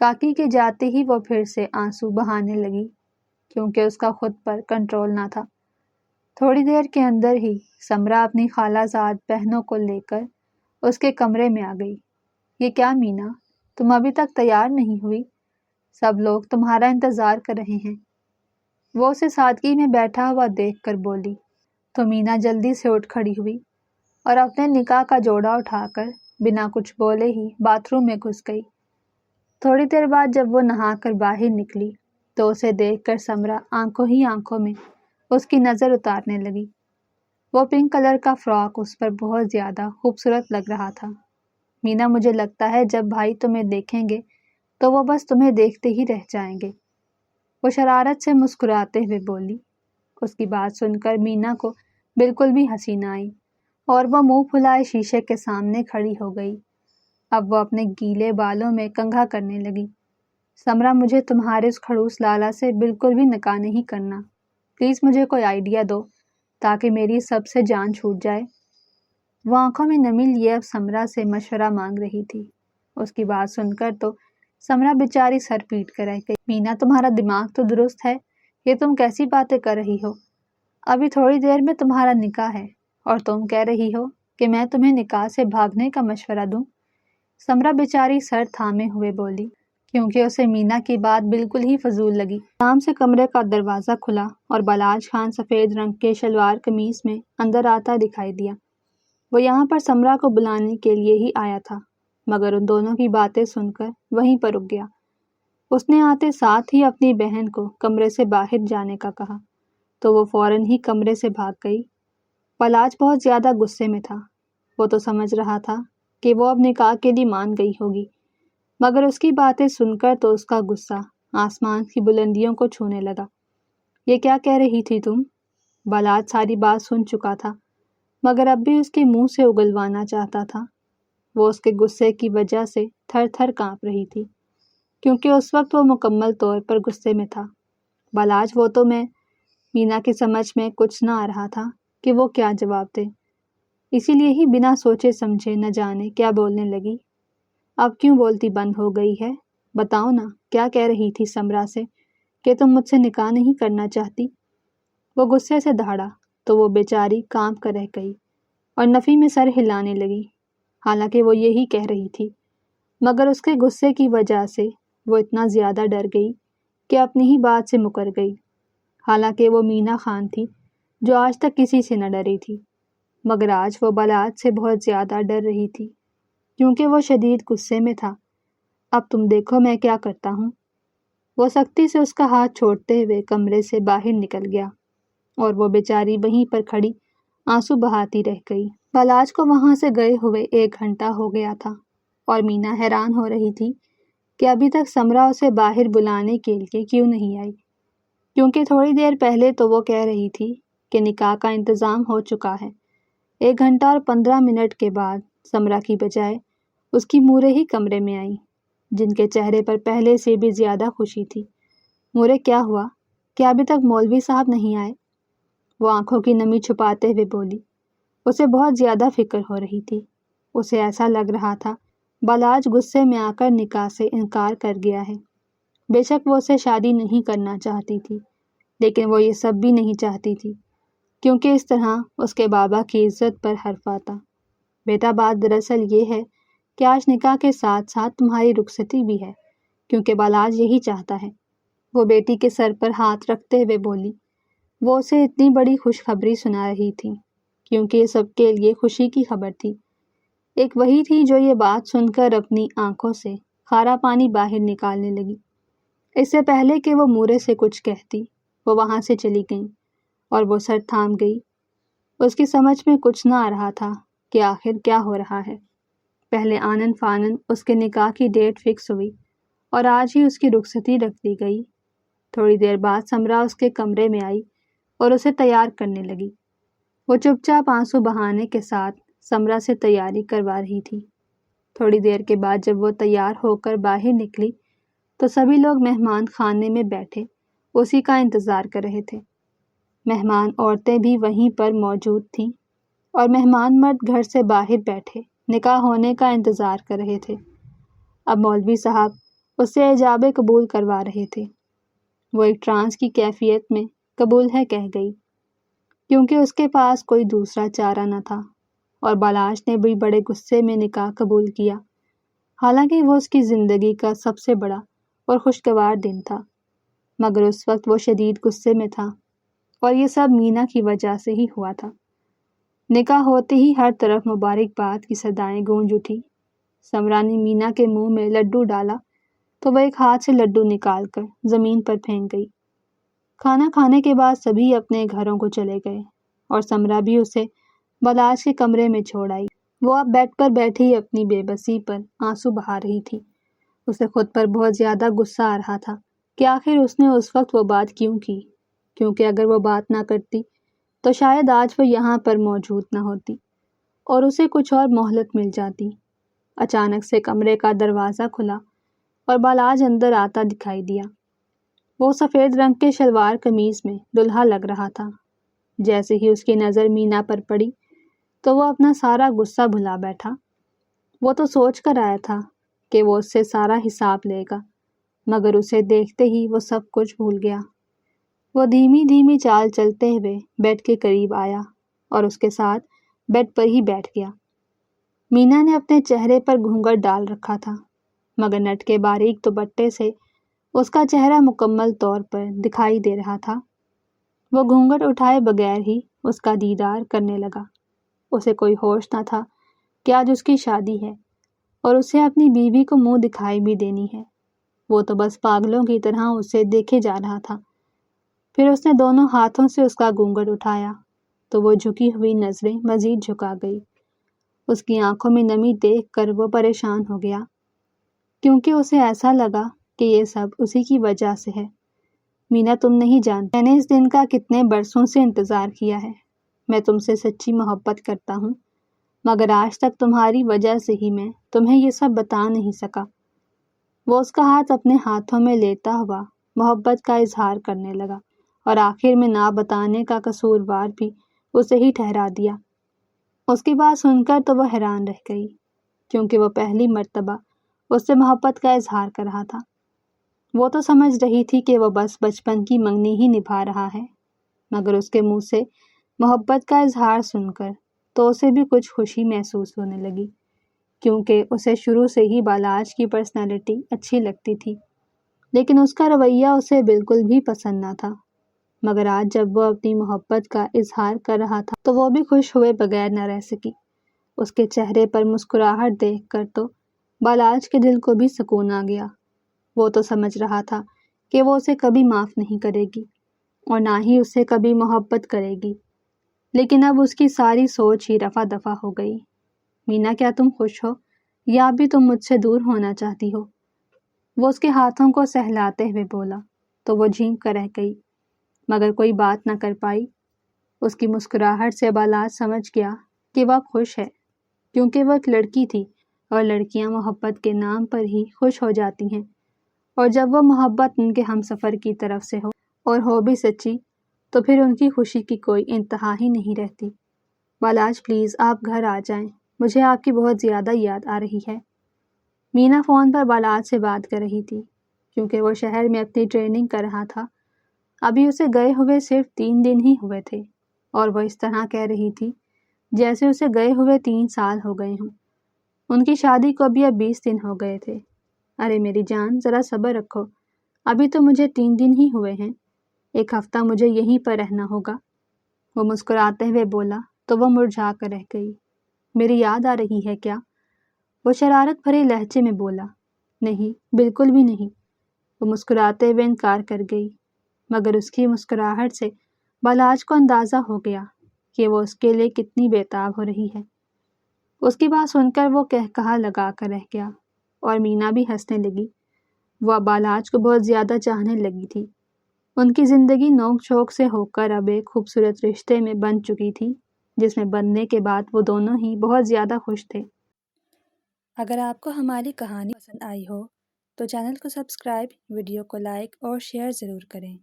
Speaker 2: کاکی کے جاتے ہی وہ پھر سے آنسو بہانے لگی، کیونکہ اس کا خود پر کنٹرول نہ تھا۔ تھوڑی دیر کے اندر ہی سمرا اپنی خالہ زاد بہنوں کو لے کر اس کے کمرے میں آ گئی۔ یہ کیا مینا، تم ابھی تک تیار نہیں ہوئی؟ سب لوگ تمہارا انتظار کر رہے ہیں۔ وہ اسے سادگی میں بیٹھا ہوا دیکھ کر بولی تو مینا جلدی سے اٹھ کھڑی ہوئی اور اپنے نکاح کا جوڑا اٹھا کر بنا کچھ بولے ہی باتھ روم میں گھس گئی۔ تھوڑی دیر بعد جب وہ نہا کر باہر نکلی تو اسے دیکھ کر سمرا آنکھوں ہی آنکھوں میں اس کی نظر اتارنے لگی۔ وہ پنک کلر کا فراک اس پر بہت زیادہ خوبصورت لگ رہا تھا۔ مینا، مجھے لگتا ہے جب بھائی تمہیں دیکھیں گے تو وہ بس تمہیں دیکھتے ہی رہ جائیں گے، وہ شرارت سے مسکراتے ہوئے بولی۔ اس کی بات سن کر مینا کو بالکل بھی ہنسی نہ آئی اور وہ منہ پھلائے شیشے کے سامنے کھڑی ہو گئی۔ اب وہ اپنے گیلے بالوں میں کنگھا کرنے لگی۔ سمرا، مجھے تمہارے اس کھڑوس لالا سے بالکل بھی نکاح نہیں کرنا، پلیز مجھے کوئی آئیڈیا دو تاکہ میری سب سے جان چھوٹ جائے۔ وہ آنکھوں میں نمی لیے اب سمرا سے مشورہ مانگ رہی تھی۔ اس کی بات سن کر تو سمرا بیچاری سر پیٹ کر رہ گئی۔ مینا، تمہارا دماغ تو درست ہے، یہ تم کیسی باتیں کر رہی ہو؟ ابھی تھوڑی دیر میں تمہارا نکاح ہے اور تم کہہ رہی ہو کہ میں تمہیں نکاح سے بھاگنے کا مشورہ دوں؟ سمرا بیچاری سر تھامے ہوئے بولی، کیونکہ اسے مینا کی بات بالکل ہی فضول لگی۔ آرام سے کمرے کا دروازہ کھلا اور بالاج خان سفید رنگ کے شلوار قمیص میں اندر آتا دکھائی دیا۔ وہ یہاں پر سمرا کو بلانے کے لیے ہی آیا تھا، مگر ان دونوں کی باتیں سن کر وہیں پر رک گیا۔ اس نے آتے ساتھ ہی اپنی بہن کو کمرے سے باہر جانے کا کہا تو وہ فوراً ہی کمرے سے بھاگ گئی۔ بالاج بہت زیادہ غصے میں تھا۔ وہ تو سمجھ رہا تھا کہ وہ اب نکاح کے لیے مان گئی ہوگی، مگر اس کی باتیں سن کر تو اس کا غصہ آسمان کی بلندیوں کو چھونے لگا۔ یہ کیا کہہ رہی تھی تم؟ بالاج ساری بات سن چکا تھا، مگر اب بھی اس کے منہ سے اگلوانا چاہتا تھا۔ وہ اس کے غصے کی وجہ سے تھر تھر کانپ رہی تھی، کیونکہ اس وقت وہ مکمل طور پر غصے میں تھا۔ بالاج، وہ تو مینا کی سمجھ میں کچھ نہ آ رہا تھا کہ وہ کیا جواب دے، اسی لیے ہی بنا سوچے سمجھے نہ جانے کیا بولنے لگی۔ اب کیوں بولتی بند ہو گئی ہے؟ بتاؤ نا، کیا کہہ رہی تھی سمرا سے کہ تم مجھ سے نکاح نہیں کرنا چاہتی؟ وہ غصے سے دہاڑا تو وہ بیچاری کانپ کر رہ گئی اور نفی میں سر ہلانے لگی، حالانکہ وہ یہی کہہ رہی تھی، مگر اس کے غصے کی وجہ سے وہ اتنا زیادہ ڈر گئی کہ اپنی ہی بات سے مکر گئی۔ حالانکہ وہ مینا خان تھی جو آج تک کسی سے نہ ڈری تھی، مگر آج وہ بالاج سے بہت زیادہ ڈر رہی تھی۔ کیونکہ وہ شدید غصے میں تھا۔ اب تم دیکھو میں کیا کرتا ہوں۔ وہ سختی سے اس کا ہاتھ چھوڑتے ہوئے کمرے سے باہر نکل گیا اور وہ بیچاری وہیں پر کھڑی آنسو بہاتی رہ گئی۔ بالاج کو وہاں سے گئے ہوئے 1 گھنٹہ ہو گیا تھا اور مینا حیران ہو رہی تھی کہ ابھی تک سمرا اسے باہر بلانے کے لیے کیوں نہیں آئی، کیونکہ تھوڑی دیر پہلے تو وہ کہہ رہی تھی کہ نکاح کا انتظام ہو چکا ہے۔ 1 گھنٹہ اور 15 منٹ کے بعد سمرا کی بجائے اس کی مورے ہی کمرے میں آئی، جن کے چہرے پر پہلے سے بھی زیادہ خوشی تھی۔ مورے کیا ہوا؟ کیا ابھی تک مولوی صاحب نہیں آئے؟ وہ آنکھوں کی نمی چھپاتے ہوئے بولی۔ اسے بہت زیادہ فکر ہو رہی تھی۔ اسے ایسا لگ رہا تھا بالاج غصے میں آ کر نکاح سے انکار کر گیا ہے۔ بے شک وہ اسے شادی نہیں کرنا چاہتی تھی، لیکن وہ یہ سب بھی نہیں چاہتی تھی، کیونکہ اس طرح اس کے بابا کی عزت پر حرف آتا۔ بیٹا بات دراصل یہ ہے کہ آج نکاح کے ساتھ ساتھ تمہاری رخصتی بھی ہے، کیونکہ بالاج یہی چاہتا ہے۔ وہ بیٹی کے سر پر ہاتھ رکھتے ہوئے بولی۔ وہ اسے اتنی بڑی خوشخبری سنا رہی تھی کیونکہ یہ سب کے لیے خوشی کی خبر تھی۔ ایک وہی تھی جو یہ بات سن کر اپنی آنکھوں سے کھارا پانی باہر نکالنے لگی۔ اس سے پہلے کہ وہ مورے سے کچھ کہتی، وہ وہاں سے چلی گئی اور وہ سر تھام گئی۔ اس کی سمجھ میں کچھ نہ آ رہا تھا کہ آخر کیا ہو رہا ہے۔ پہلے آنن فانن اس کے نکاح کی ڈیٹ فکس ہوئی اور آج ہی اس کی رخصتی رکھ دی گئی۔ تھوڑی دیر بعد سمرا اس کے کمرے میں آئی اور اسے تیار کرنے لگی۔ وہ چپ چاپ آنسو بہانے کے ساتھ سمرا سے تیاری کروا رہی تھی۔ تھوڑی دیر کے بعد جب وہ تیار ہو کر باہر نکلی تو سبھی لوگ مہمان خانے میں بیٹھے اسی کا انتظار کر رہے تھے۔ مہمان عورتیں بھی وہیں پر موجود تھیں اور مہمان مرد گھر سے باہر بیٹھے نکاح ہونے کا انتظار کر رہے تھے۔ اب مولوی صاحب اس سے ایجاب قبول کروا رہے تھے۔ وہ ایک ٹرانس کی کیفیت میں قبول ہے کہہ گئی، کیونکہ اس کے پاس کوئی دوسرا چارہ نہ تھا، اور بالاج نے بھی بڑے غصے میں نکاح قبول کیا، حالانکہ وہ اس کی زندگی کا سب سے بڑا اور خوشگوار دن تھا، مگر اس وقت وہ شدید غصے میں تھا اور یہ سب مینا کی وجہ سے ہی ہوا تھا۔ نکاح ہوتے ہی ہر طرف مبارکباد کی صدائیں گونج اٹھی۔ سمرا نے مینا کے منہ میں لڈو ڈالا تو وہ ایک ہاتھ سے لڈو نکال کر زمین پر پھینک گئی۔ کھانا کھانے کے بعد سبھی اپنے گھروں کو چلے گئے اور سمرا بھی اسے بالاج کے کمرے میں چھوڑ آئی۔ وہ اب بیڈ پر بیٹھی اپنی بے بسی پر آنسو بہا رہی تھی۔ اسے خود پر بہت زیادہ غصہ آ رہا تھا کہ آخر اس نے اس وقت وہ بات کیوں کی، کیونکہ اگر وہ بات نہ کرتی تو شاید آج وہ یہاں پر موجود نہ ہوتی اور اسے کچھ اور مہلت مل جاتی۔ اچانک سے کمرے کا دروازہ کھلا اور بالاج اندر آتا دکھائی دیا۔ وہ سفید رنگ کے شلوار قمیض میں دلہا لگ رہا تھا۔ جیسے ہی اس کی نظر مینا پر پڑی تو وہ اپنا سارا غصہ بھلا بیٹھا۔ وہ تو سوچ کر آیا تھا کہ وہ اس سے سارا حساب لے گا، مگر اسے دیکھتے ہی وہ سب کچھ بھول گیا۔ وہ دھیمی دھیمی چال چلتے ہوئے بیڈ کے قریب آیا اور اس کے ساتھ بیڈ پر ہی بیٹھ گیا۔ مینا نے اپنے چہرے پر گھونگھٹ ڈال رکھا تھا، مگر نٹ کے باریک دوپٹے سے اس کا چہرہ مکمل طور پر دکھائی دے رہا تھا۔ وہ گھونگھٹ اٹھائے بغیر ہی اس کا دیدار کرنے لگا۔ اسے کوئی ہوش نہ تھا کہ آج اس کی شادی ہے اور اسے اپنی بیوی کو منہ دکھائی بھی دینی ہے۔ وہ تو بس پاگلوں کی طرح اسے دیکھے جا رہا تھا۔ پھر اس نے دونوں ہاتھوں سے اس کا گھونگھٹ اٹھایا تو وہ جھکی ہوئی نظریں مزید جھکا گئی۔ اس کی آنکھوں میں نمی دیکھ کر وہ پریشان ہو گیا، کیونکہ اسے ایسا لگا کہ یہ سب اسی کی وجہ سے ہے۔ مینا تم نہیں جانتی، میں نے اس دن کا کتنے برسوں سے انتظار کیا ہے۔ میں تم سے سچی محبت کرتا ہوں، مگر آج تک تمہاری وجہ سے ہی میں تمہیں یہ سب بتا نہیں سکا۔ وہ اس کا ہاتھ اپنے ہاتھوں میں لیتا ہوا محبت کا اظہار کرنے لگا اور آخر میں نہ بتانے کا قصوروار بھی اسے ہی ٹھہرا دیا۔ اس کی بات سن کر تو وہ حیران رہ گئی، کیونکہ وہ پہلی مرتبہ اس سے محبت کا اظہار کر رہا تھا۔ وہ تو سمجھ رہی تھی کہ وہ بس بچپن کی منگنی ہی نبھا رہا ہے، مگر اس کے منہ سے محبت کا اظہار سن کر تو اسے بھی کچھ خوشی محسوس ہونے لگی، کیونکہ اسے شروع سے ہی بالاج کی پرسنالٹی اچھی لگتی تھی، لیکن اس کا رویہ اسے بالکل بھی پسند نہ تھا۔ مگر آج جب وہ اپنی محبت کا اظہار کر رہا تھا تو وہ بھی خوش ہوئے بغیر نہ رہ سکی۔ اس کے چہرے پر مسکراہٹ دیکھ کر تو بالاج کے دل کو بھی سکون آ گیا۔ وہ تو سمجھ رہا تھا کہ وہ اسے کبھی معاف نہیں کرے گی اور نہ ہی اسے کبھی محبت کرے گی، لیکن اب اس کی ساری سوچ ہی رفع دفع ہو گئی۔ مینا، کیا تم خوش ہو یا بھی تم مجھ سے دور ہونا چاہتی ہو؟ وہ اس کے ہاتھوں کو سہلاتے ہوئے بولا تو وہ جھینک کر رہ گئی، مگر کوئی بات نہ کر پائی۔ اس کی مسکراہٹ سے بالاج سمجھ گیا کہ وہ اب خوش ہے، کیونکہ وہ ایک لڑکی تھی اور لڑکیاں محبت کے نام پر ہی خوش ہو جاتی ہیں، اور جب وہ محبت ان کے ہمسفر کی طرف سے ہو اور ہو بھی سچی تو پھر ان کی خوشی کی کوئی انتہا ہی نہیں رہتی۔ بالاج پلیز آپ گھر آ جائیں، مجھے آپ کی بہت زیادہ یاد آ رہی ہے۔ مینا فون پر بالاج سے بات کر رہی تھی، کیونکہ وہ شہر میں اپنی ٹریننگ کر رہا تھا۔ ابھی اسے گئے ہوئے صرف 3 دن ہی ہوئے تھے، اور وہ اس طرح کہہ رہی تھی جیسے اسے گئے ہوئے 3 سال ہو گئے ہوں۔ ان کی شادی کو ابھی 20 دن ہو گئے تھے۔ ارے میری جان، ذرا صبر رکھو، ابھی تو مجھے 3 دن ہی ہوئے ہیں، 1 ہفتہ مجھے یہیں پر رہنا ہوگا۔ وہ مسکراتے ہوئے بولا تو وہ مرجھا کر رہ گئی۔ میری یاد آ رہی ہے کیا؟ وہ شرارت بھرے لہجے میں بولا۔ نہیں، بالکل بھی نہیں، وہ مسکراتے ہوئے انکار کر گئی، مگر اس کی مسکراہٹ سے بالاج کو اندازہ ہو گیا کہ وہ اس کے لیے کتنی بےتاب ہو رہی ہے۔ اس کی بات سن کر وہ قہقہا لگا کر رہ گیا، اور مینا بھی ہنسنے لگی۔ وہ اب بالاج کو بہت زیادہ چاہنے لگی تھی۔ ان کی زندگی نوک جھونک سے ہو کر اب ایک خوبصورت رشتے میں بن چکی تھی، جس میں بننے کے بعد وہ دونوں ہی بہت زیادہ خوش تھے۔
Speaker 1: اگر آپ کو ہماری کہانی پسند آئی ہو تو چینل کو سبسکرائب، ویڈیو کو لائک اور شیئر ضرور کریں۔